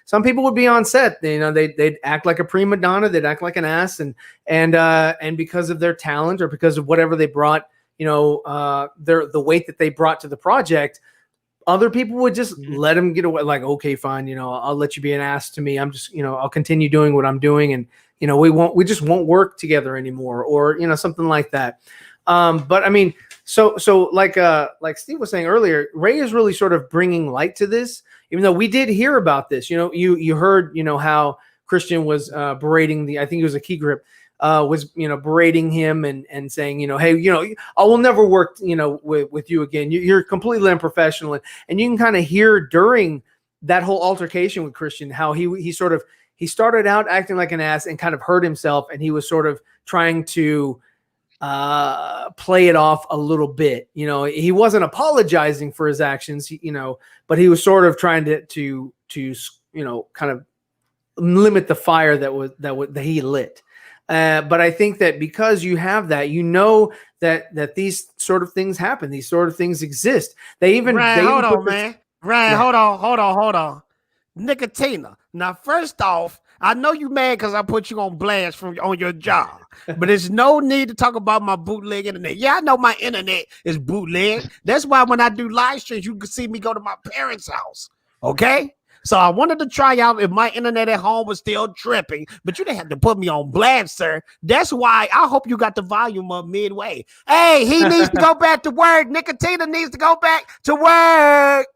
some people would be on set, they'd act like a prima donna, they'd act like an ass, and because of their talent or because of whatever they brought, the weight that they brought to the project. Other people would just let them get away, like, okay, fine, I'll let you be an ass to me. I'm just, I'll continue doing what I'm doing, and we just won't work together anymore, or something like that. But I mean, so like Steve was saying earlier, Ray is really sort of bringing light to this, even though we did hear about this. You heard how Christian was berating I think it was a key grip. Was berating him and saying hey I will never work with you again. You're completely unprofessional, and you can kind of hear during that whole altercation with Christian how he started out acting like an ass and kind of hurt himself, and he was sort of trying to play it off a little bit. He wasn't apologizing for his actions, but he was sort of trying to kind of limit the fire that he lit. But I think that because you have that, that these sort of things happen, these sort of things exist. Ryan, hold on, this- man. Ryan, Yeah. hold on. Nicotina. Now, first off, I know you mad because I put you on blast on your job, but there's no need to talk about my bootleg internet. Yeah, I know my internet is bootleg. That's why when I do live streams, you can see me go to my parents' house. Okay? So I wanted to try out if my internet at home was still tripping, but you didn't have to put me on blast, sir. That's why I hope you got the volume up midway. Hey, he needs to go back to work. Nicotina needs to go back to work.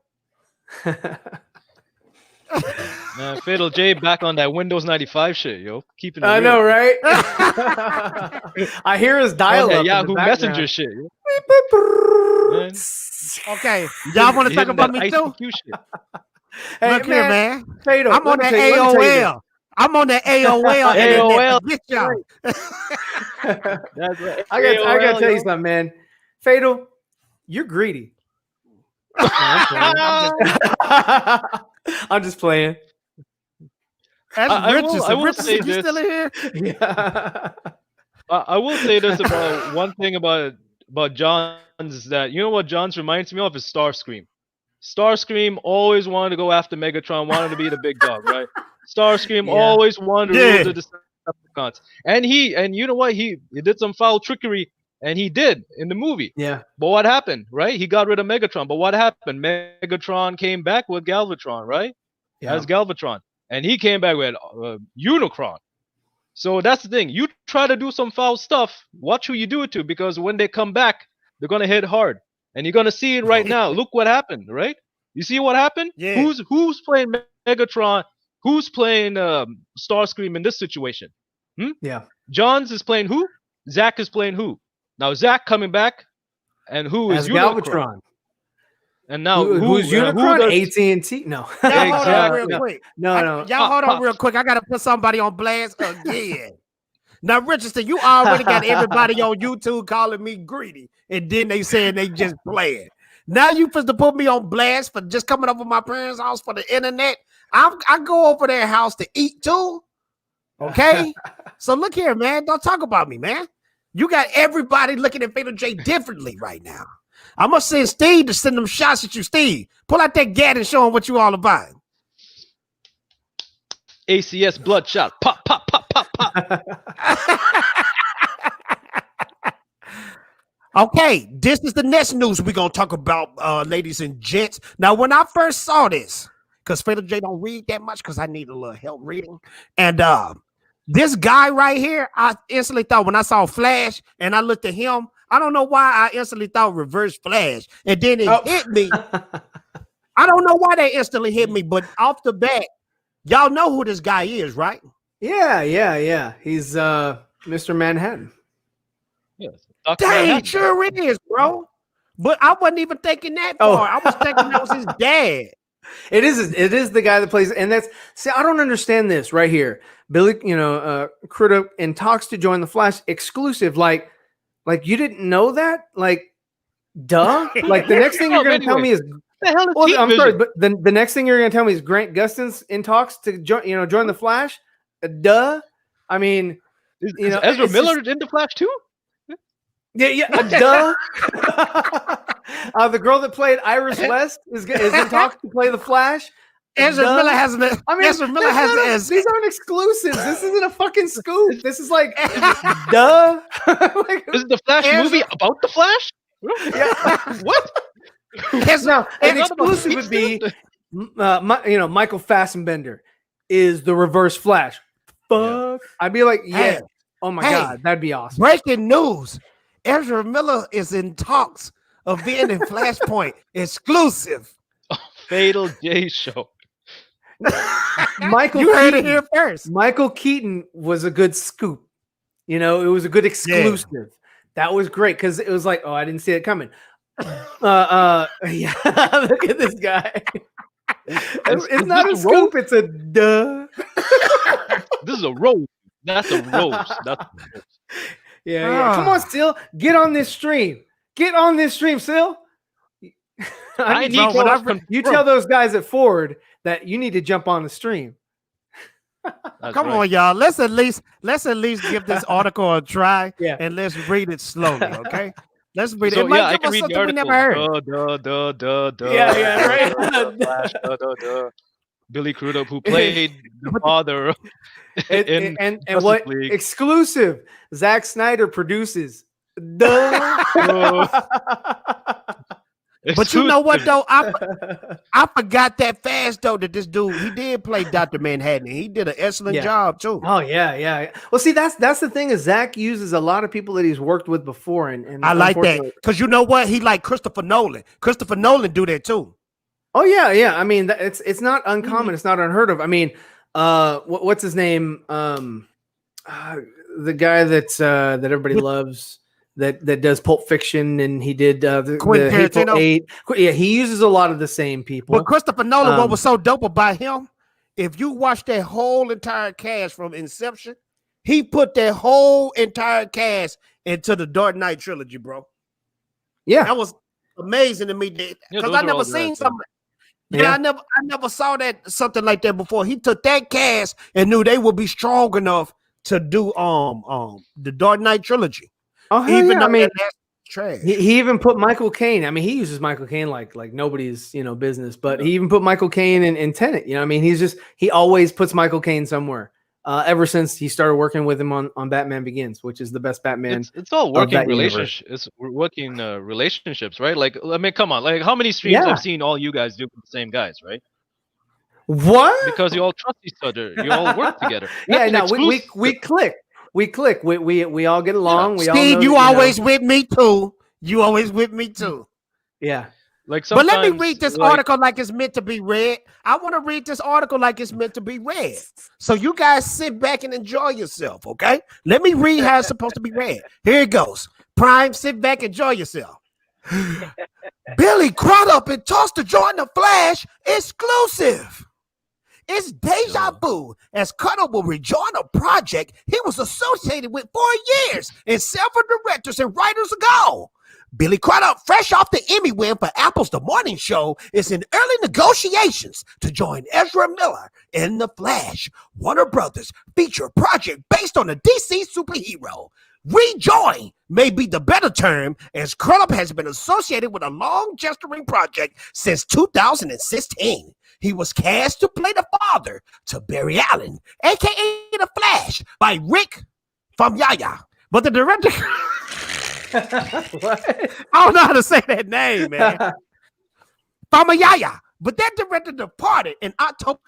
Fatal J back on that Windows 95 shit, yo. Keeping it I real. know, right? I hear his On dial that up. Yahoo Messenger shit. Yo. Man. Okay, y'all want to talk Hitting about that me too? ICQ shit. Hey, Look here, man. Fatal, I'm on let the me tell you this. AOL. I'm on the AOL. AOL. Get y'all. That's right. I gotta tell you yo. something, man. Fatal, you're greedy. I'm just playing. That's I will Richardson. say Richardson, you this. still in here? Yeah. I will say this about one thing about Johns is that you know what Johns reminds me of is Starscream. Starscream always wanted to go after Megatron, wanted to be the big dog, right? Starscream Yeah. always wanted to Yeah. rule the Decepticons, and you know what he did some foul trickery, and he did in the movie. Yeah. But what happened, right? He got rid of Megatron, but what happened? Megatron came back with Galvatron, right? Yeah. As Galvatron, and he came back with Unicron. So that's the thing. You try to do some foul stuff, watch who you do it to, because when they come back, they're gonna hit hard. And you're gonna see it right now. Look what happened, right? You see what happened? Yeah. Who's playing Megatron? Who's playing Starscream in this situation? Yeah. Johns is playing who? Zach is playing who? Now Zach coming back, and who is As Unicron? Galvatron. And now Who's who Unicron? does- AT&T? No. Y'all hold on Exactly. real quick. No. Y'all hold on real quick. I gotta put somebody on blast again. Now, Richardson, you already got everybody on YouTube calling me greedy, and then they saying they just playing. Now you supposed to put me on blast for just coming over my parents' house for the internet. I go over their house to eat too. Okay, so look here, man. Don't talk about me, man. You got everybody looking at Fatal J differently right now. I'm gonna send Steve to send them shots at you, Steve. Pull out that gat and show him what you all about. ACS Bloodshot. Pop, pop, pop, pop, pop. Okay, this is the next news we're gonna talk about, ladies and gents. Now, when I first saw this, because Fatal J don't read that much, because I need a little help reading, and this guy right here, I instantly thought when I saw Flash and I looked at him, I don't know why I instantly thought Reverse Flash, and then it hit me. I don't know why they instantly hit me, but off the bat, y'all know who this guy is, right? Yeah. He's Mr. Manhattan. Yes. Dr. Dang, Manhattan. sure it is, bro. But I wasn't even thinking that Oh. far. I was thinking that was his dad. It is the guy that plays, and that's I don't understand this right here. Billy, Crudup in talks to join the Flash exclusive. Like you didn't know that? Like, duh. Like the next thing you're gonna tell me is The hell is well, Heat I'm Vision? sorry, but the next thing you're gonna tell me is Grant Gustin's in talks to join the Flash. Duh. I mean, Is you know, Ezra it's Miller in the Flash too? yeah, duh. The girl that played Iris West is in talks to play the Flash. Ezra Duh. Miller has an. I mean, Ezra Miller has these aren't exclusives. This isn't a fucking scoop. This is like, duh. Like, Is the Flash Ezra- movie about the Flash? yeah. What? Now, an It's not about exclusive would be, Kingston? Michael Fassbender is the Reverse Flash. Fuck. I'd be like, yeah. Hey. Oh my Hey. god, that'd be awesome. breaking news. Ezra Miller is in talks of being in Flashpoint exclusive. Fatal J show. Michael You heard it Keaton- here first. Michael Keaton was a good scoop. It was a good exclusive. That was great because it was like, oh, I didn't see it coming. Yeah, look at this guy. It's not a this a scoop, it's a duh. This is a rose. That's a rose. That's a rose. Yeah. Come on, Still. Get on this stream. Get on this stream, Still. I need need you, to you tell those guys at Ford that you need to jump on the stream. That's Come right. on, y'all. Let's at least give this article a try, Yeah. and let's read it slowly, okay? Let's read it. So It might yeah, I give can us read the something we article. never heard. Duh. Yeah, right. Flash, duh. Billy Crudup, who played the father in and Justice what League. exclusive Zack Snyder produces. Duh. But you know what though? I forgot that fast though that this dude he did play Dr. Manhattan. He did an excellent Yeah. job too. Oh yeah. Well, see, that's the thing is Zach uses a lot of people that he's worked with before, and I like that unfortunately- because you know what? He like Christopher Nolan. Christopher Nolan do that too. Oh yeah. I mean, it's not uncommon. It's not unheard of. I mean, what's his name? The guy that everybody loves that does Pulp Fiction, and he did the Quentin Hateful Tarantino? Eight. Yeah, he uses a lot of the same people. But Christopher Nolan, what Um, was so dope about him? If you watch that whole entire cast from Inception, he put that whole entire cast into the Dark Knight trilogy, bro. Yeah, That was amazing to me Yeah, because those I are never all seen good, something. Yeah. Yeah, I never saw something like that before. He took that cast and knew they would be strong enough to do the Dark Knight trilogy. Oh, hell Even yeah. though I mean, that's trash. he even put Michael Caine. I mean, he uses Michael Caine like nobody's business. But he even put Michael Caine in Tenet. You know, I mean, he always puts Michael Caine somewhere. Ever since he started working with him on Batman Begins, which is the best Batman. It's all of working that universe. relationships. It's working relationships, right? Like, I mean, come on. Like, how many streams Yeah. I've seen all you guys do with the same guys, right? What? Because you all trust each other. You all work together. Yeah, That's an no, we exclusive. click. We click. We all get along. We all know Steve, that, you always with me too. You always with me too. Yeah. Like, But let me sometimes, read this like, article like it's meant to be read. I want to read this article like it's meant to be read. So you guys sit back and enjoy yourself, okay? Let me read how it's supposed to be read. Here it goes. Prime, sit back, enjoy yourself. Billy caught up and tossed to join the Flash exclusive. It's deja vu as Cutter will rejoin a project he was associated with for years and several directors and writers ago. Billy Crudup, fresh off the Emmy win for Apple's The Morning Show, is in early negotiations to join Ezra Miller in The Flash, Warner Brothers' feature project based on a DC superhero. Rejoin may be the better term, as Crudup has been associated with a long-gesturing project since 2016. He was cast to play the father to Barry Allen, a.k.a. The Flash, by Rick Famuyiwa. But the director... What? I don't know how to say that name, man. Famuyiwa. But that director departed in October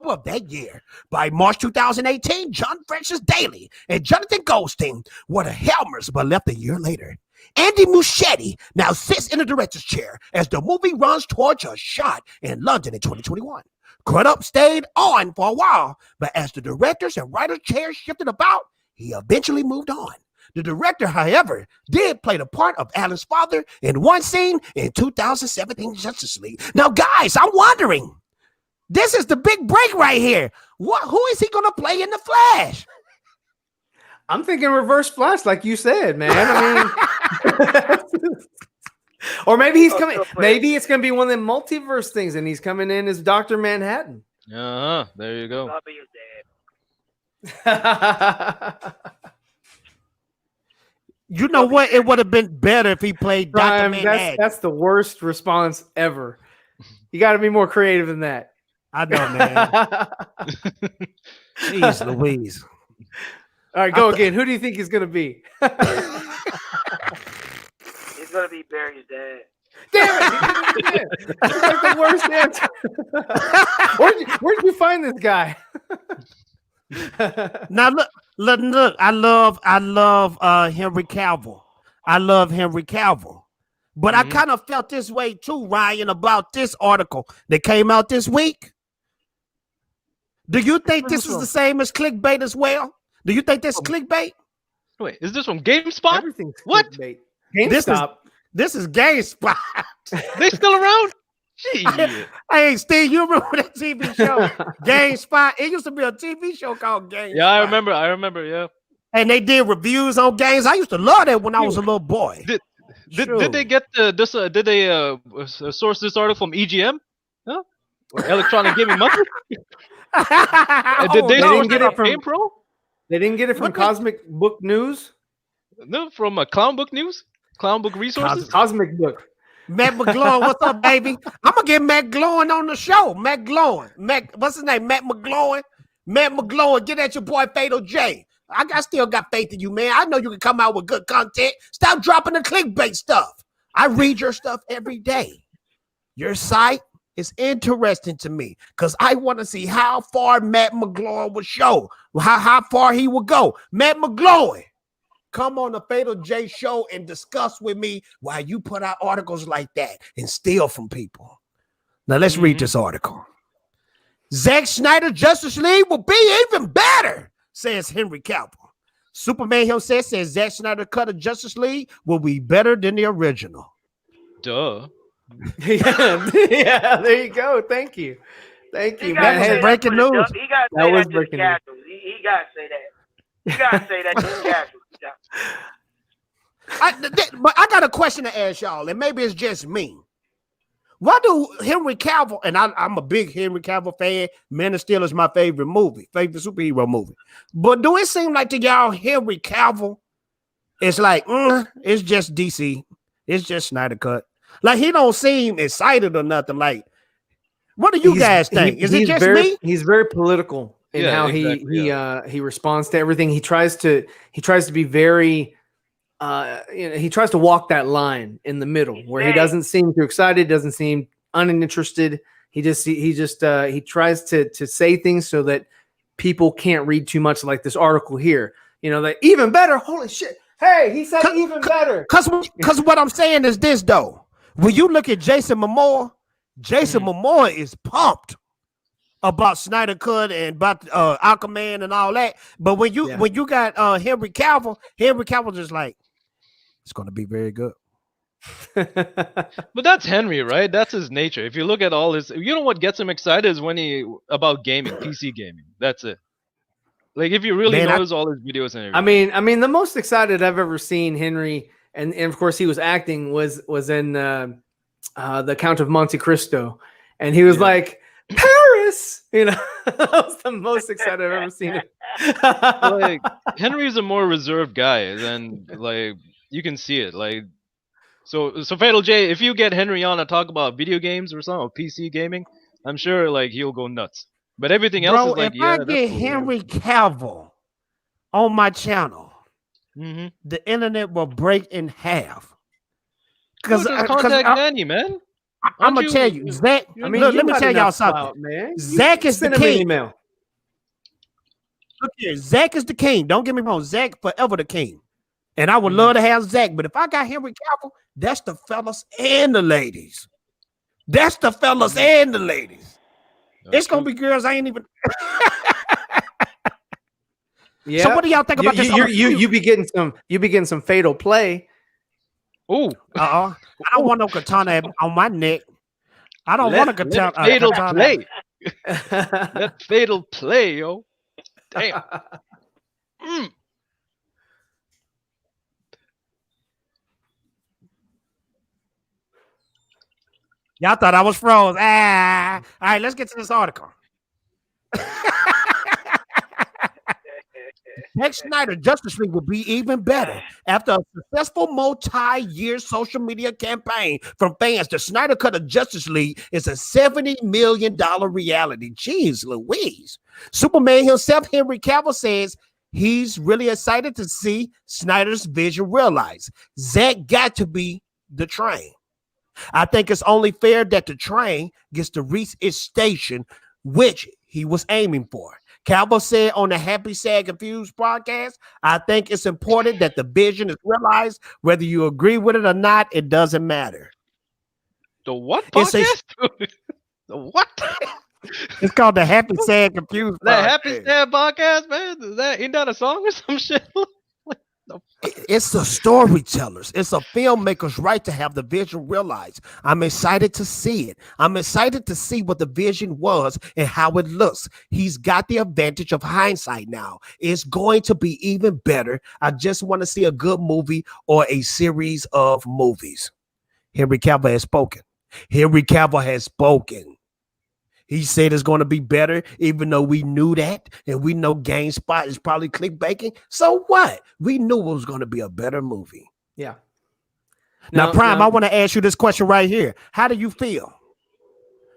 of that year. By March 2018, John Francis Daly and Jonathan Goldstein were the helmers, but left a year later. Andy Muschietti now sits in the director's chair as the movie runs towards a shot in London in 2021. Crudup stayed on for a while, but as the directors and writers' chairs shifted about, he eventually moved on. The director, however, did play the part of Alan's father in one scene in 2017 Justice League. Now, guys, I'm wondering, this is the big break right here. Who is he going to play in The Flash? I'm thinking Reverse Flash, like you said, man. I mean, or maybe he's coming. Maybe it's going to be one of them multiverse things, and he's coming in as Dr. Manhattan. There you go. I'll be your dad. You know what? It would have been better if he played Dr. Manhattan. That's the worst response ever. You got to be more creative than that. I know, man. Jeez Louise. All right, go again. Who do you think he's going to be? He's gonna be Barry's dad. Damn it! That's like the worst answer. Where'd you find this guy? Now look. I love Henry Cavill. I love Henry Cavill. But I kind of felt this way too, Ryan, about this article that came out this week. Do you think this is the same as clickbait as well? Do you think this is clickbait? Wait, is this from GameSpot? Everything's What? clickbait. GameStop. This is GameSpot. They still around? Gee. Hey, Steve, you remember that TV show, GameSpot? It used to be a TV show called GameSpot. Yeah, I remember, yeah. And they did reviews on games. I used to love that when I was a little boy. Did they get this? Did they source this article from EGM? Huh? Or Electronic Gaming Monthly? Did they source get it it from from GamePro? They didn't get it from Cosmic Book News? No, from Clown Book News? Clown Book Resources? Cosmic Book. Matt McGloin, what's up, baby? I'm gonna get Matt Glowin on the show. Matt Glowin. What's his name? Matt McGloin. Matt McGloin, get at your boy Fatal J. I still got faith in you, man. I know you can come out with good content. Stop dropping the clickbait stuff. I read your stuff every day. Your site is interesting to me because I want to see how far Matt McGloin will show, how far he will go. Matt McGloin, come on the Fatal J show and discuss with me why you put out articles like that and steal from people. Now let's read this article. Zack Snyder Justice League will be even better, says Henry Cavill. Superman himself says Zack Snyder cut of Justice League will be better than the original. Duh. Yeah, there you go. Thank you, man. Hey, breaking news. He got to say that to the casuals. He got to say that. You got to say that to the casuals. But I got a question to ask y'all, and maybe it's just me. Why do Henry Cavill, and I'm a big Henry Cavill fan, Man of Steel is my favorite superhero movie. But do it seem like to y'all Henry Cavill is like, it's just DC. It's just Snyder Cut. Like he don't seem excited or nothing. Like, what do you guys think? Is it just me? He's very political in how he responds to everything. He tries to be very he tries to walk that line in the middle where he doesn't seem too excited, doesn't seem uninterested. He tries to say things so that people can't read too much, like this article here. You know, like even better. Holy shit. Hey, he said even better. Because what I'm saying is this though. When you look at Jason Momoa is pumped about Snyder Cut and about Aquaman and all that. But when you got Henry Cavill just like, it's going to be very good. But that's Henry, right? That's his nature. If you look at all his, you know what gets him excited is when about gaming, PC gaming. That's it. Like if you really notice all his videos and everything. I mean, the most excited I've ever seen Henry, and of course he was acting, was in the Count of Monte Cristo, and he was like, Paris, you know. That was the most excited I've ever seen him. Like Henry's a more reserved guy, and like you can see it. Like so Fatal J, if you get Henry on to talk about video games or something, or PC gaming, I'm sure like he'll go nuts. But everything else is like, if I get Henry Cavill on my channel, the internet will break in half. Because contact Danny, man. I'm gonna tell you, Zach. Let me tell y'all something, man. Zach is the king. Look here, Zach is the king. Don't get me wrong, Zach forever the king. And I would love to have Zach, but if I got Henry Cavill, that's the fellas and the ladies. That's the fellas and the ladies. It's gonna be girls I ain't even. Yeah. So what do y'all think about this? You be getting some fatal play. Oh, I don't want no katana on my neck. I don't want a katana. Fatal play. That fatal play, yo. Damn. Y'all thought I was froze. All right, let's get to this article. Next Snyder Justice League will be even better. After a successful multi-year social media campaign from fans, the Snyder Cut of Justice League is a $70 million reality. Jeez Louise. Superman himself, Henry Cavill, says he's really excited to see Snyder's vision realized. Zack got to be the train. I think it's only fair that the train gets to reach its station, which he was aiming for. Cavill said on the Happy, Sad, Confused podcast, I think it's important that the vision is realized. Whether you agree with it or not, it doesn't matter. The what podcast? The what? It's called the Happy, Sad, Confused podcast. That Happy, Sad podcast, man? Ain't that a song or some shit? It's the storytellers. It's a filmmaker's right to have the vision realized. I'm excited to see it. I'm excited to see what the vision was and how it looks. He's got the advantage of hindsight now. It's going to be even better. I just want to see a good movie or a series of movies. Henry Cavill has spoken. Henry Cavill has spoken. He said it's going to be better, even though we knew that, and we know GameSpot is probably clickbaiting. So what? We knew it was going to be a better movie. Yeah. Now, Prime, I want to ask you this question right here. How do you feel?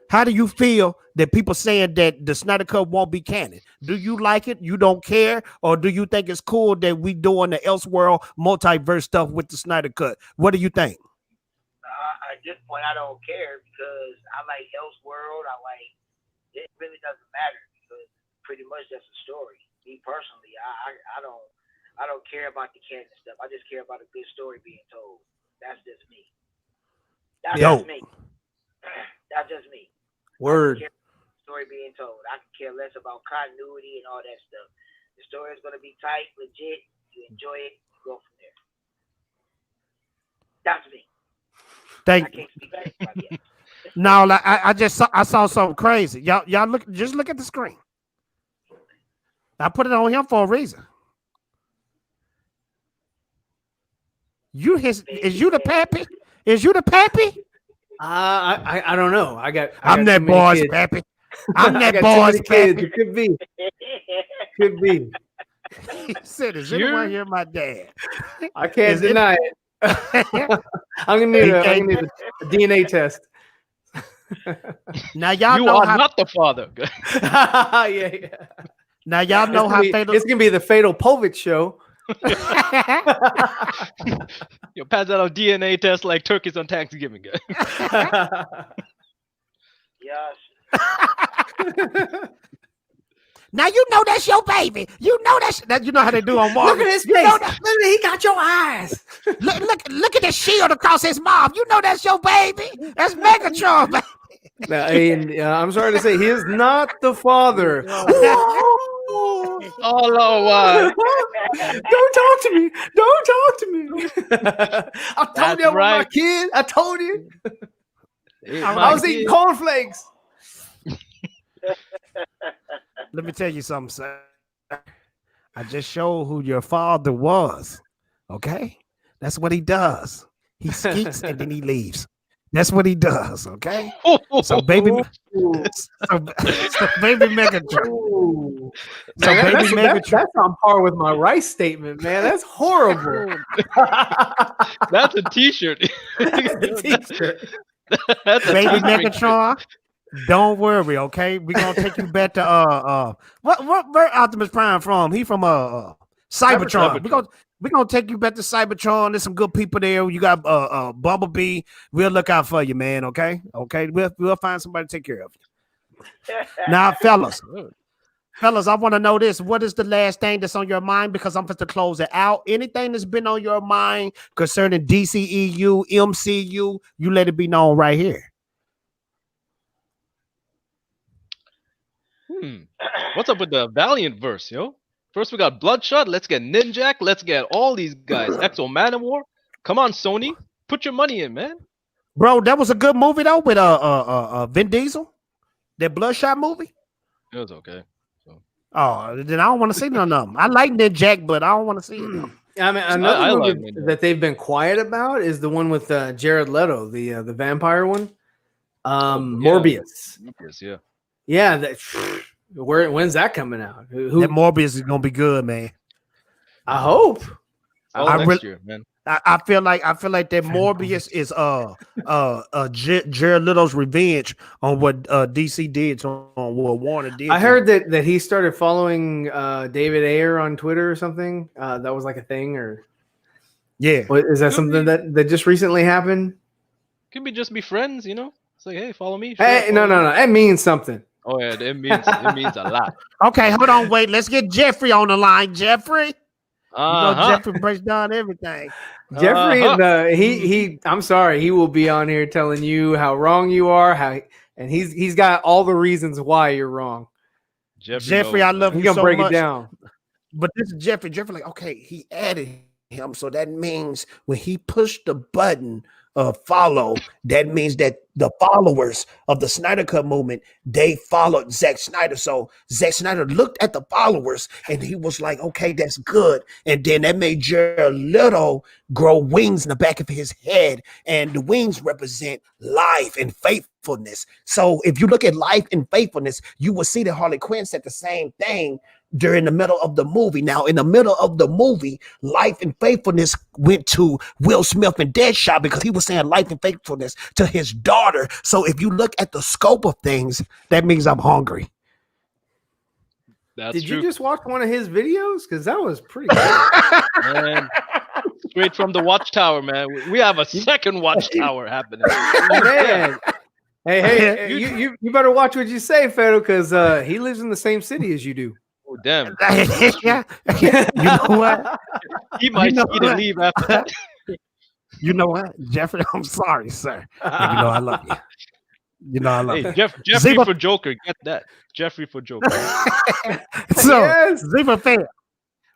How do you feel that people saying that the Snyder Cut won't be canon? Do you like it? You don't care? Or do you think it's cool that we doing the Elseworld multiverse stuff with the Snyder Cut? What do you think? At this point, I don't care because I like Elseworld. It really doesn't matter because pretty much that's a story. Me personally, I don't care about the canon stuff. I just care about a good story being told. That's just me. That's just me. That's just me. Word. Story being told. I can care less about continuity and all that stuff. The story is going to be tight, legit. You enjoy it, go from there. That's me. Thank I can't speak for anybody else. No, like I saw something crazy. Y'all look at the screen. I put it on him for a reason. Is you the pappy? Is you the pappy? I don't know. I got I'm too that many boy's kids. pappy. I'm I that got too boy's many kids. pappy. It could be. Could be. He said, "Is Here? anyone here my dad?" I can't Is it- deny it. I'm gonna need a DNA test. Now y'all You know are how. not the father. yeah. Now y'all know how fatal. It's gonna be the Fatal Povich show. You pass out a DNA test like turkeys on Thanksgiving. Yes. Now you know that's your baby. You know that you know how they do on Marvel. Look at his You face. know that- Look, he got your eyes. look at the shield across his mouth. You know that's your baby. That's Megatron. Baby. Now, and, I'm sorry to say, he is not the father. Oh no, why? Don't talk to me. Don't talk to me. I told That's you I was my right. kid. I told you. It's I was eating cornflakes. Let me tell you something, sir. I just showed who your father was. Okay, that's what he does. He skeets and then he leaves. That's what he does. Okay. So baby, so baby Megatron. Ooh. So Man, baby Megatron. that's on par with my rice statement, man. That's horrible. That's a T-shirt. T-shirt. That's a Baby t-shirt. Megatron. Don't worry, okay? We're gonna take you back to where Optimus Prime from? He from Cybertron. We're gonna take you back to Cybertron. There's some good people there. You got Bumblebee. We'll look out for you, man. Okay. We'll find somebody to take care of you. Now, fellas, I want to know this. What is the last thing that's on your mind? Because I'm supposed to close it out. Anything that's been on your mind concerning DCEU, MCU, you let it be known right here. What's up with the Valiant verse, yo? First we got Bloodshot. Let's get Ninjak. Let's get all these guys. Exo Manowar. Come on, Sony. Put your money in, man. Bro, that was a good movie though with Vin Diesel. That Bloodshot movie. It was okay. Oh, then I don't want to see none of them. I like Ninjak, but I don't want to see it. I mean, another I movie like Ninja. that they've been quiet about is the one with Jared Leto, the vampire one. Morbius. Morbius, yeah. Yeah, when's that coming out? Who? That Morbius is gonna be good, man. I hope. All I next really- year, man. I feel like that Morbius is Jared Leto's revenge on what DC did on what Warner did. I heard that he started following David Ayer on Twitter or something. That was like a thing, or yeah. is that something that just recently happened? Can we just be friends, you know? It's like, hey, follow me. Hey, no, it means something. Oh yeah, it means a lot. Okay, hold on, wait. Let's get Jeffrey on the line. Jeffrey, you know Jeffrey breaks down everything. Jeffrey, he I'm sorry, he will be on here telling you how wrong you are, and he's got all the reasons why you're wrong. Jeffrey, I love He's you gonna so break much. it down. But this is Jeffrey. Jeffrey, like, okay, he added him, so that means when he pushed the button of follow, that means that the followers of the Snyder Cut movement, they followed Zack Snyder. So Zack Snyder looked at the followers and he was like, okay, that's good. And then that made Jared Leto grow wings in the back of his head. And the wings represent life and faithfulness. So if you look at life and faithfulness, you will see that Harley Quinn said the same thing during the middle of the movie. Now, in the middle of the movie, life and faithfulness went to Will Smith and Deadshot because he was saying life and faithfulness to his daughter. So if you look at the scope of things, that means I'm hungry. That's Did true. you just watch one of his videos? Because that was pretty good. Man, straight from the watchtower, man. We have a second watchtower happening. Man. Hey, you better watch what you say, Fado, because he lives in the same city as you do. Oh, damn. Yeah. You know what? He might You know see to what? leave after that. You know what, Jeffrey? I'm sorry, sir. You know I love you. You know I love Hey, you. Jeffrey Zeba- for Joker. Get that. Jeffrey for Joker. So, Yes. Zeba fan,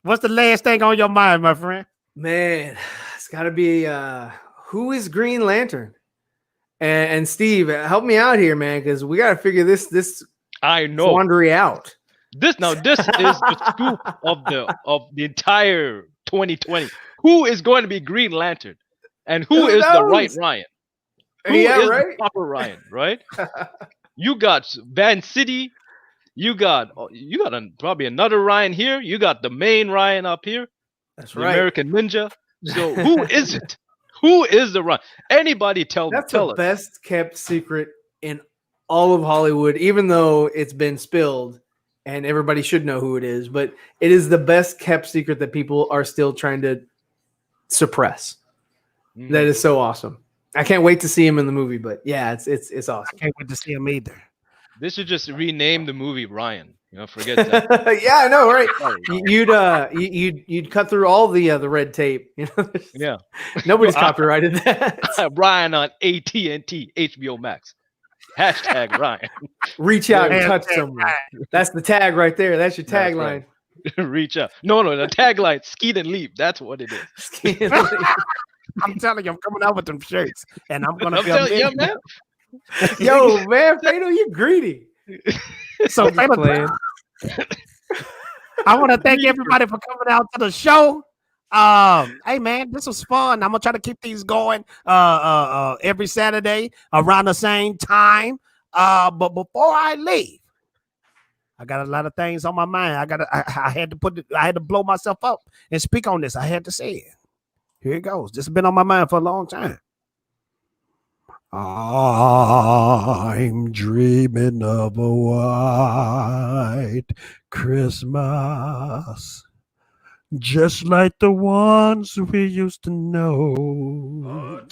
what's the last thing on your mind, my friend? Man, it's got to be who is Green Lantern? And Steve, help me out here, man, because we got to figure this I know. quandary out. This is the scoop of the entire 2020. Who is going to be Green Lantern? And who Who is the right knows? Ryan? Who is the right? proper Ryan, right? You got Van City. You got probably another Ryan here. You got the main Ryan up here, That's the right. American Ninja. So who is it? Who is the Ryan? Anybody tell That's tell the us. best kept secret in all of Hollywood, even though it's been spilled and everybody should know who it is. But it is the best kept secret that people are still trying to suppress. Mhm. That is so awesome. I can't wait to see him in the movie. But yeah, it's I awesome. can't wait to see him either. They should just rename the movie Ryan. Forget that. Yeah, I know, right? Sorry, You'd cut through all the red tape. yeah. Nobody's copyrighted that. Ryan on AT&T HBO Max. Hashtag Ryan. Reach out and Hashtag touch someone. That's the tag right there. That's your That's tagline. right. Reach out. No, the tagline, skeet and leave. That's what it is. I'm telling you, I'm coming out with them shirts, and I'm gonna I'm be a telling you, millionaire. man. Yo, man, Fredo, you greedy. So I'm just playing. I want to thank everybody for coming out to the show. Hey man, this was fun. I'm gonna try to keep these going every Saturday around the same time. But before I leave, I got a lot of things on my mind. I had to blow myself up and speak on this. I had to say it. Here it goes. This has been on my mind for a long time. I'm dreaming of a white Christmas, just like the ones we used to know.